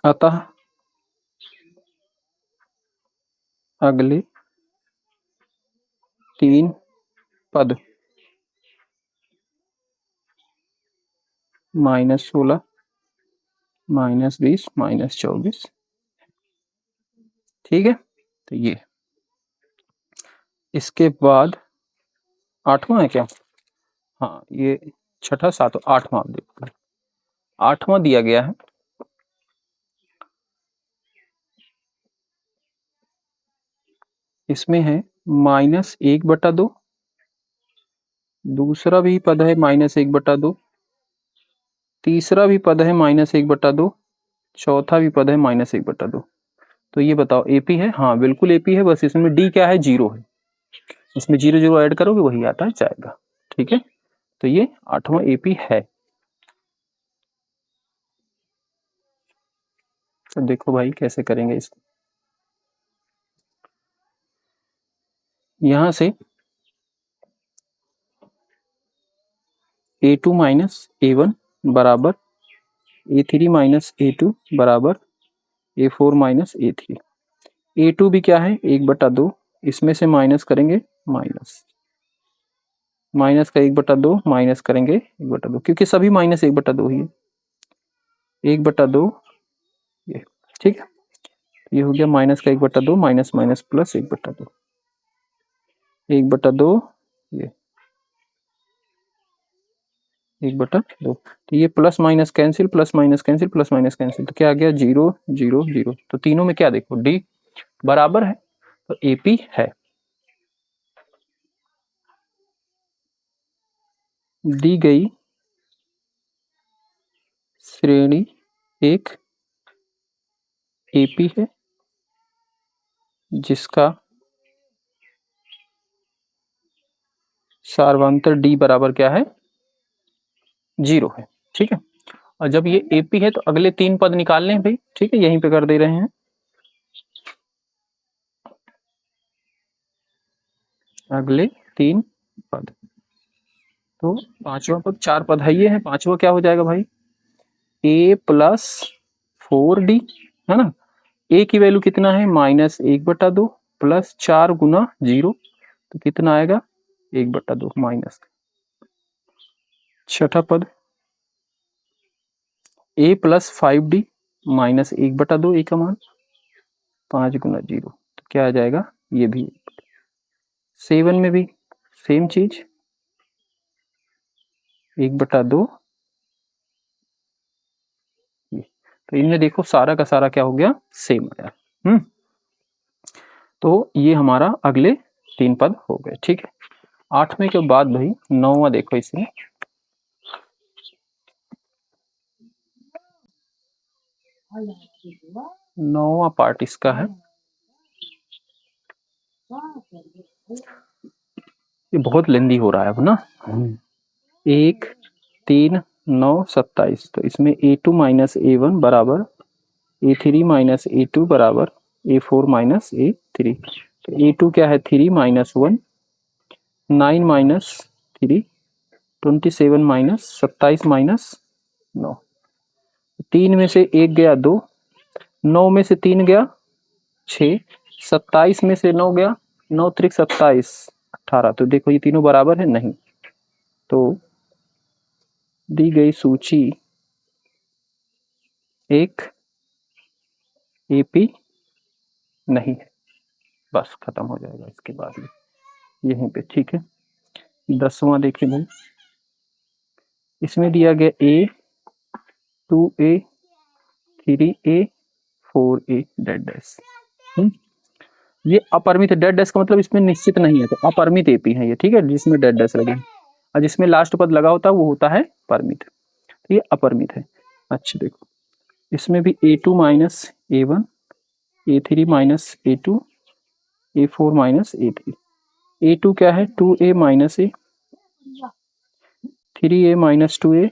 अतः अगले 3 पद -16, -20, -24। ठीक है, तो ये इसके बाद 8वां है क्या, हाँ ये 6ठा 7वां 8वां आप देखो, 8वां दिया गया है। इसमें है -1/2, दूसरा भी पद है -1/2, तीसरा भी पद है -1/2, चौथा भी पद है -1/2। तो ये बताओ एपी है, हाँ बिल्कुल एपी है, बस इसमें डी क्या है, 0 है। इसमें 0 0 ऐड करोगे वही आता है जाएगा। ठीक है, तो ये 8वां एपी है। तो देखो भाई कैसे करेंगे इसको, यहां से a2 - a1 बराबर a3 - a2 बराबर a4 - a3। a2 भी क्या है, 1/2, इसमें से माइनस करेंगे, माइनस का 1/2 माइनस करेंगे 1/2, क्योंकि सभी -1/2 ही है, 1/2 ये। ठीक है, ये हो गया माइनस का 1/2, माइनस माइनस प्लस 1/2, 1/2 ये 1/2। तो ये plus minus cancel, plus minus cancel, plus minus cancel, तो क्या आ गया, 0 0 0। तो तीनों में क्या देखो, डी बराबर है, तो एपी है। दी गई श्रेणी एक एपी है जिसका सार्वंतर डी बराबर क्या है, 0 है। ठीक है, और जब ये एपी है तो अगले 3 पद निकालने हैं भाई। ठीक है, यहीं पे कर दे रहे हैं, अगले 3 पद। तो 5वां पद, 4 पद है, ये है 5वां क्या हो जाएगा भाई, a + 4d, है ना। a की वैल्यू कितना है, -1/2 प्लस 4 गुना 0, तो कितना आएगा, 1/2 माइनस। 6ठा पद a + 5d -1/2, a का मान 5 गुना 0, तो क्या आ जाएगा, ये भी। 7 में भी सेम चीज, 1/2। तो इनमें देखो सारा का सारा क्या हो गया, सेम आया। तो ये हमारा अगले 3 पद हो गए। ठीक है, 8वें के बाद भाई 9वां देखो, इसमें 9वां पार्ट इसका है, ये बहुत लेंदी हो रहा है अब ना। 1 3 9 27, तो इसमें a2 - a1 बराबर a3 - a2 बराबर a4 - a3। तो a2 क्या है, 3 - 1, 9 माइनस 3, 27 माइनस 27 माइनस 9, 3 में से 1 गया 2, 9 में से 3 गया 6, 27 में से 9 गया 9 त्रिक 27, 18। तो देखो ये तीनों बराबर है नहीं, तो दी गई सूची एक एपी नहीं है। बस खत्म हो जाएगा इसके बाद यहीं पे, ठीक है। 10वां देखिए भाई, इसमें दिया गया ए 2a 3a 4a dead dash. ये अपरिमित है, डेड डैश का मतलब इसमें निश्चित नहीं है, तो अपरिमित एपी है ये, ठीक है, जिसमें डेड डैश लगे और जिसमें लास्ट पद लगा होता है वो होता है परिमित, तो ये अपरिमित है। अच्छा देखो, इसमें भी a2 minus a1 a3 minus a2 a4 minus a3। a2 क्या है 2a minus a, 3a minus 2a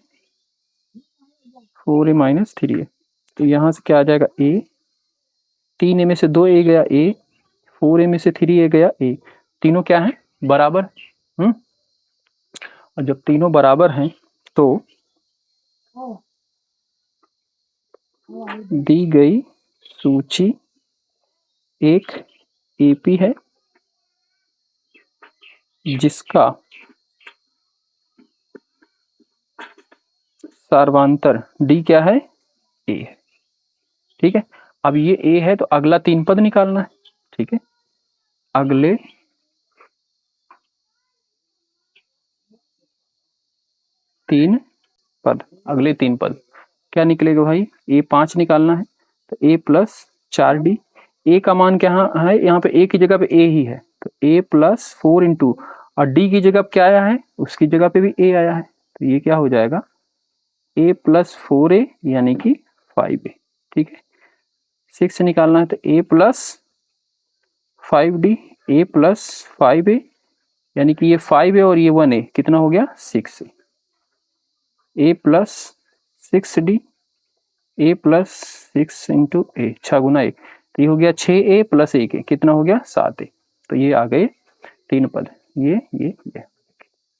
4a minus 3a। तो यहाँ से क्या आ जाएगा a, 3a में से 2a गया a, 4a में से 3a गया a, तीनों क्या है बराबर। और जब तीनों बराबर हैं तो दी गई सूची एक एपी है जिसका सर्वांतर डी क्या है ए है, ठीक है। अब ये ए है तो अगला 3 पद निकालना है, ठीक है। अगले 3 पद, अगले 3 पद क्या निकलेगा भाई, ए 5 निकालना है तो ए प्लस 4d। ए का मान क्या है, यहाँ पे ए की जगह पे ए ही है, तो ए प्लस 4 इंटू, और डी की जगह क्या आया है उसकी जगह पे भी ए आया है, तो ये क्या हो जाएगा a प्लस 4a यानी कि 5a, ठीक है। 6 से निकालना है तो a plus 5d, a plus 5a यानी कि ये 5a और ये 1a कितना हो गया 6a, a plus 6d, a plus 6 into a, 6 गुना 1, तो ये हो गया 6a प्लस 1a कितना हो गया 7a। तो ये आ गए 3 पद, ये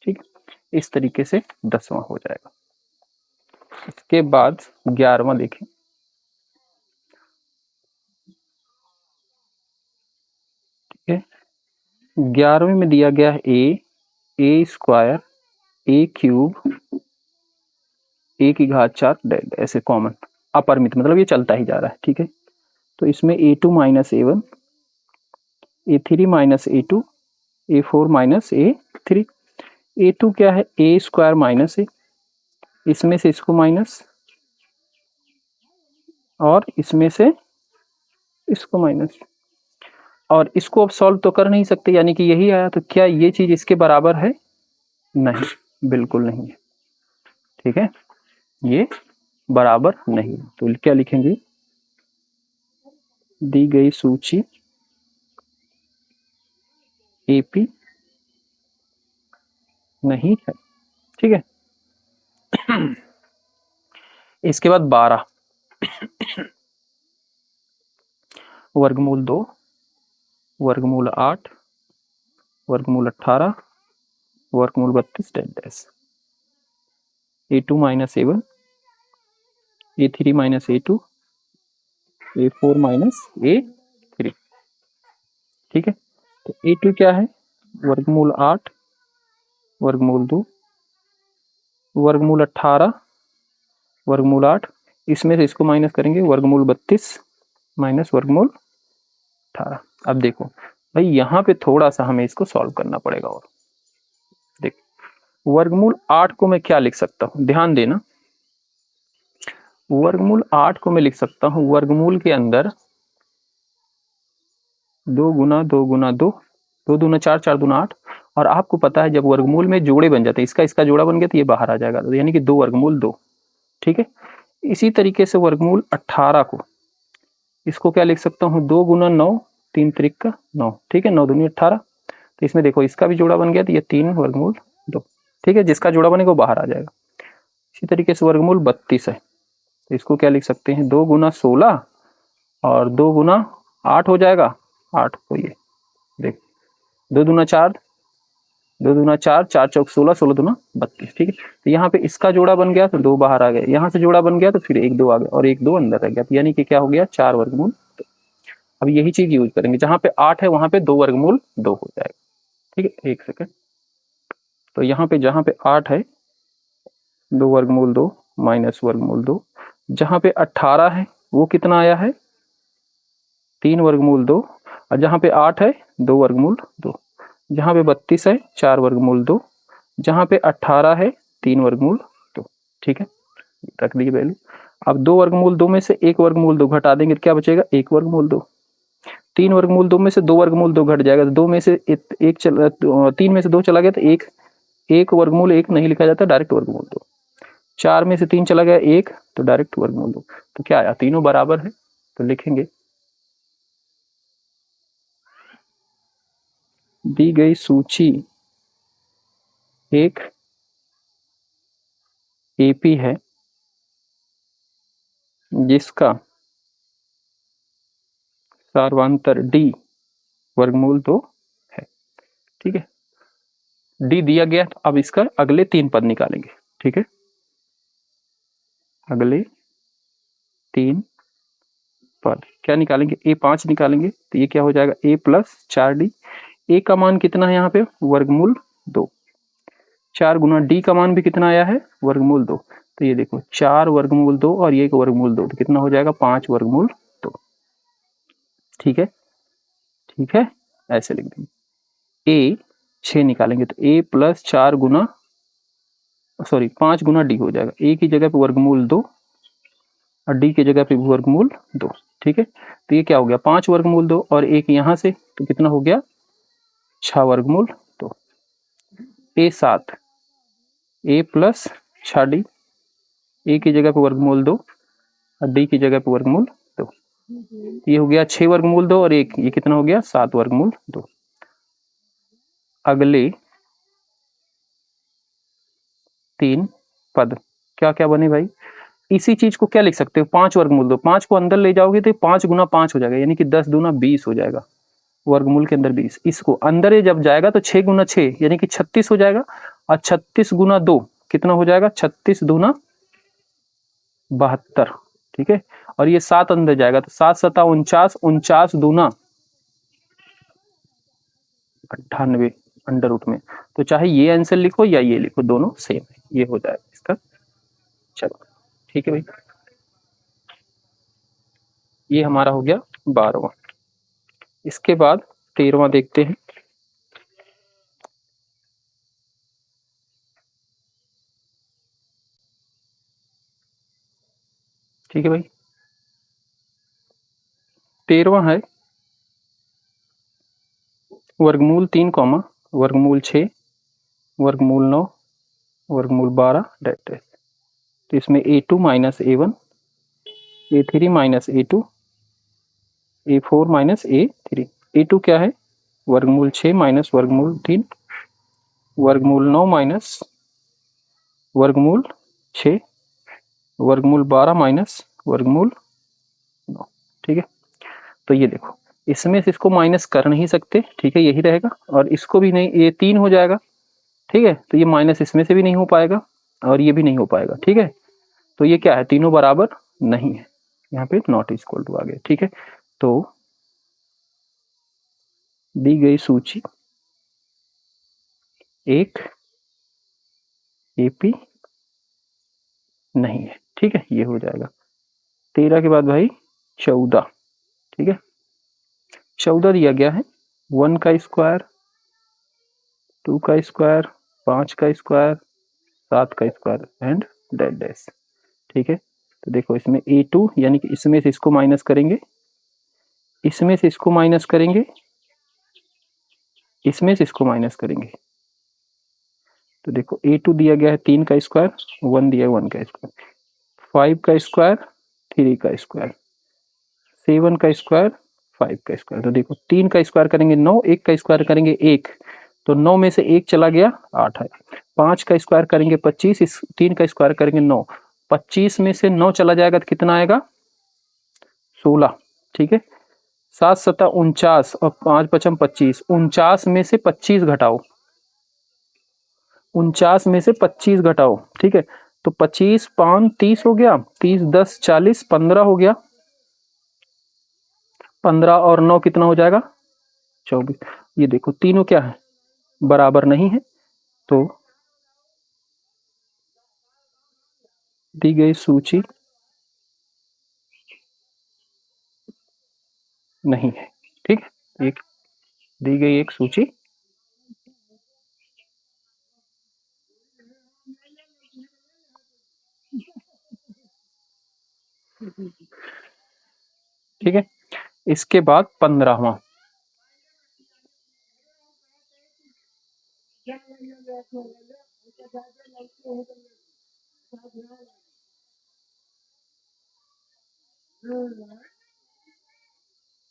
ठीक है। इस तरीके से 10वां हो जाएगा। इसके बाद 11वां देखें, ठीक है। 11वें में दिया गया है ए स्क्वायर ए क्यूब ए की घात 4 डेड, ऐसे कॉमन अपरिमित, मतलब ये चलता ही जा रहा है, ठीक है। तो इसमें a2 minus a1 a3 minus a2 a4 minus a3। a2 क्या है ए स्क्वायर माइनस ए, इसमें से इसको माइनस और इसमें से इसको माइनस, और इसको अब सॉल्व तो कर नहीं सकते यानी कि यही आया, तो क्या ये चीज इसके बराबर है, नहीं, बिल्कुल नहीं है, ठीक है, ये बराबर नहीं। तो क्या लिखेंगे, दी गई सूची एपी नहीं है, ठीक है। इसके बाद 12 वर्गमूल 2 वर्गमूल 8 वर्गमूल 18 वर्गमूल 32 dead dash. a2 minus a1 a3 minus a2 a4 minus a3, ठीक है। तो a2 क्या है वर्गमूल 8 वर्गमूल 2 वर्गमूल 18 वर्गमूल 8, इसमें से इसको माइनस करेंगे वर्गमूल 32 माइनस वर्गमूल 18। अब देखो भाई यहाँ पे थोड़ा सा हमें इसको सॉल्व करना पड़ेगा, और देखो वर्गमूल 8 को मैं क्या लिख सकता हूँ, ध्यान देना, वर्गमूल 8 को मैं लिख सकता हूँ वर्गमूल के अंदर 2 गुना 2 गुना 2, 2 दूना 4 4 दूना 8, और आपको पता है जब वर्गमूल में जोड़े बन जाते हैं, इसका इसका जोड़ा बन गया तो ये बाहर आ जाएगा, तो यानी कि 2 वर्गमूल 2, ठीक है। इसी तरीके से वर्गमूल 18 को, इसको क्या लिख सकता हूँ 2 गुना 9 3 त्रिक का 9, ठीक है, 9 दूनी 18, तो इसमें देखो इसका भी जोड़ा बन गया तो ये 3 वर्गमूल 2, ठीक है, जिसका जोड़ा बनेगा वो बाहर आ जाएगा। इसी तरीके से वर्गमूल 32 है, तो इसको क्या लिख सकते हैं 2 गुना 16 और 2 गुना 8 हो जाएगा 8, तो ये देख 2 दूना 4 2 दूना 4, 4 चौक 16, 16 दूना 32। ठीक है, तो यहाँ पे इसका जोड़ा बन गया तो 2 बाहर आ गए, यहाँ से जोड़ा बन गया तो फिर 1 2 आ गया और 1 2 अंदर रह गया, तो यानी कि क्या हो गया 4 वर्गमूल 2। अब यही चीज यूज करेंगे, जहां पे 8 है वहां पे 2 वर्गमूल 2 हो जाएगा। ठीक है, एक सेकेंड। तो यहाँ पे जहां पे 8 है 2 वर्गमूल 2 माइनस वर्गमूल 2, जहां पे 18 है वो कितना आया है 3 वर्गमूल 2, और जहां पे 8 है 2 वर्गमूल 2, जहां पे 32 है 4 वर्गमूल 2, जहां पे 18 है 3 वर्गमूल 2। ठीक है, रख दिए वैल्यू। अब 2 वर्गमूल 2 में से 1 वर्गमूल 2 घटा देंगे तो क्या बचेगा 1 वर्गमूल 2। 3 वर्गमूल 2 में से 2 वर्गमूल 2 घट जाएगा तो 2 में से 3 में से 2 चला गया तो 1 वर्गमूल 1 नहीं लिखा जाता, डायरेक्ट वर्गमूल 2। 4 में से 3 चला गया 1 तो डायरेक्ट वर्गमूल 2। तो क्या आया, तीनों बराबर है, तो लिखेंगे दी गई सूची एक एपी है जिसका सार्वंतर डी वर्गमूल 2 है। ठीक है, डी दिया गया, तो अब इसका अगले 3 पद निकालेंगे। ठीक है, अगले 3 पद क्या निकालेंगे, A5 निकालेंगे, तो ये क्या हो जाएगा A प्लस 4D। ए का मान कितना है यहाँ पे वर्गमूल 2, 4 गुना डी का मान भी कितना आया है वर्गमूल 2, तो ये देखो 4 वर्गमूल 2 और ये वर्गमूल 2, तो कितना हो जाएगा 5 वर्गमूल 2। ठीक है, ठीक है, ऐसे लिख देंगे। ए 6 निकालेंगे तो ए प्लस 4 गुना 5 गुना डी हो जाएगा, ए की जगह पे वर्गमूल 2 और डी की जगह पे वर्गमूल 2। ठीक है, तो ये क्या हो गया 5 वर्गमूल 2 और एक यहाँ से तो कितना हो गया 6 वर्गमूल 2। A7 ए प्लस 6D, ए की जगह पे वर्गमूल 2 और डी की जगह पे वर्गमूल 2, ये हो गया 6 वर्गमूल 2 और एक, ये कितना हो गया 7 वर्गमूल 2। अगले 3 पद क्या क्या बने भाई, इसी चीज को क्या लिख सकते हो 5 वर्गमूल 2, 5 को अंदर ले जाओगे तो 5 गुना 5 हो जाएगा, यानी कि 10 दूना 20 हो जाएगा, वर्गमूल के अंदर 20। इसको अंदर ये जब जाएगा तो 6 गुना 6 यानी कि 36 हो जाएगा, और 36 गुना 2 कितना हो जाएगा 36 दूना 72। ठीक है, और ये 7 अंदर जाएगा तो 7 सता 49, 49 दूना 98 अंडर रूट में, तो चाहे ये आंसर लिखो या ये लिखो दोनों सेम है, ये हो जाएगा इसका। चलो ठीक है भाई, ये हमारा हो गया 12वां। इसके बाद 13वां देखते हैं। ठीक है भाई, 13वां है वर्गमूल 3 कॉमा वर्गमूल 6 वर्गमूल 9 वर्गमूल 12 डेट। तो इसमें A2 minus A1, A3 minus A2, A4 minus A3। A2 क्या है वर्गमूल 6 माइनस वर्गमूल 3, वर्गमूल 9 माइनस वर्गमूल 6, वर्गमूल 12 माइनस वर्गमूल 9। ठीक है, तो ये देखो इसमें से इसको माइनस कर नहीं सकते, ठीक है यही रहेगा, और इसको भी नहीं, ये 3 हो जाएगा। ठीक है, तो ये माइनस इसमें से भी नहीं हो पाएगा और ये भी नहीं हो पाएगा। ठीक है, तो ये क्या है तीनों बराबर नहीं है, यहाँ पे नॉट इक्वल टू आ गया। ठीक है, तो दी गई सूची एक एपी नहीं है। ठीक है, ये हो जाएगा 13 के बाद भाई 14। ठीक है, 14 दिया गया है 1 का स्क्वायर, 2 का स्क्वायर, 5 का स्क्वायर, 7 का स्क्वायर एंड डेट डैश। ठीक है, तो देखो इसमें A2 यानी कि इसमें से इसको माइनस करेंगे, इसमें से इसको माइनस करेंगे, इसमें से इसको माइनस करेंगे, तो देखो A2 दिया गया है 3 का स्क्वायर, 1 दिया है 1 का स्क्वायर, 5 का स्क्वायर, 3 का स्क्वायर, 7 का स्क्वायर, 5 का स्क्वायर। तो देखो 3 का स्क्वायर करेंगे 9, 1 का स्क्वायर करेंगे 1, तो 9 में से 1 चला गया 8 है। 5 का स्क्वायर करेंगे 25, इस 3 का स्क्वायर करेंगे 9, 25 में से 9 चला जाएगा तो कितना आएगा 16। ठीक है, 7 सता 49 और 5 पचम 25, 49 में से 25 घटाओ 49 में से 25 घटाओ, ठीक है, तो 25 5 30 हो गया, 30 10 40 15 हो गया, 15 और 9 कितना हो जाएगा 24। ये देखो तीनों क्या है, बराबर नहीं है, तो दी गई सूची नहीं है, ठीक है, एक दी गई एक सूची ठीक है। इसके बाद 15वां,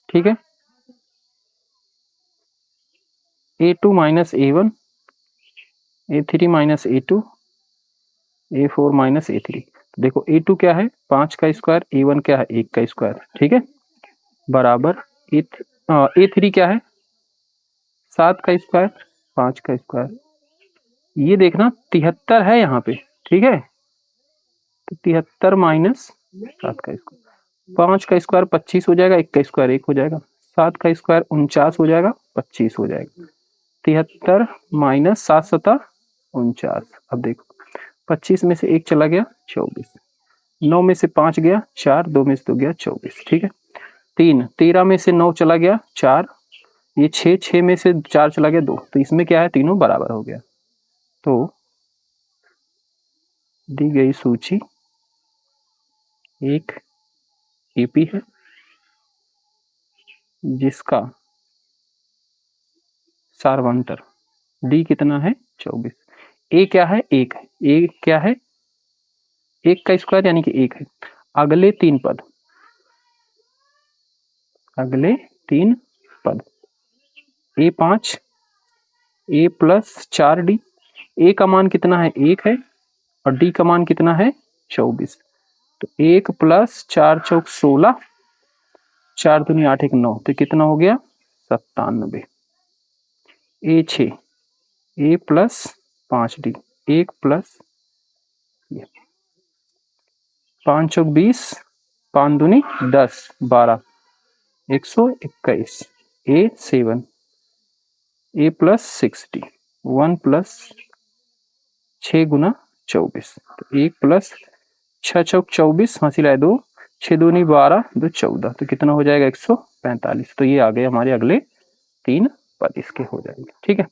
ठीक है, A2 minus A1, A3 minus A2, A4 minus A3। देखो A2 क्या है 5 का स्क्वायर, A1 क्या है 1 का स्क्वायर, ठीक है, बराबर A3 क्या है 7 का स्क्वायर 5 का स्क्वायर। ये देखना 73 है यहाँ पे, ठीक है, तो 73 माइनस 7 का स्क्वायर, 5 का स्क्वायर 25 हो जाएगा, 1 का स्क्वायर 1 हो जाएगा, 7 का स्क्वायर 49 हो जाएगा, 25 हो जाएगा, 73 माइनस 7 सता 49। अब देखो 25 में से 1 चला गया 24, 9 में से 5 गया 4, 2 में से 2 गया 24, ठीक है, 3 13 में से 9 चला गया 4, ये 6 6 में से 4 चला गया 2, तो इसमें क्या है तीनों बराबर हो गया। तो दी गई सूची एक एपी है जिसका सारवंतर डी कितना है 24, ए क्या है 1 है, ए क्या है 1 का स्क्वायर यानी कि 1 है, अगले 3 पद, अगले 3 पद A5 A प्लस 4D, ए का मान कितना है 1 है और डी का मान कितना है 24, तो 1 प्लस 4 चौक 16, 4 दूनी 8 1 9, तो कितना हो गया 97। A6 A plus 5D, 1 plus 5 चौक 20, 5 दूनी 10 12 121, A7 A plus 6D, 1 plus 6 गुना 24, तो 1 प्लस 6 चौक 24, हंसी लाए 2, 6 दूनी 12 2 14, तो कितना हो जाएगा 145। तो ये आ गए हमारे अगले 3 पद इसके हो जाएंगे, ठीक है।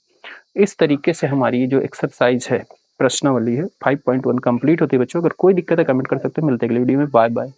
इस तरीके से हमारी जो एक्सरसाइज है प्रश्नावली है 5.1 कंप्लीट होती है बच्चों। अगर कोई दिक्कत है कमेंट कर सकते हैं। मिलते हैं अगले वीडियो में, बाय बाय।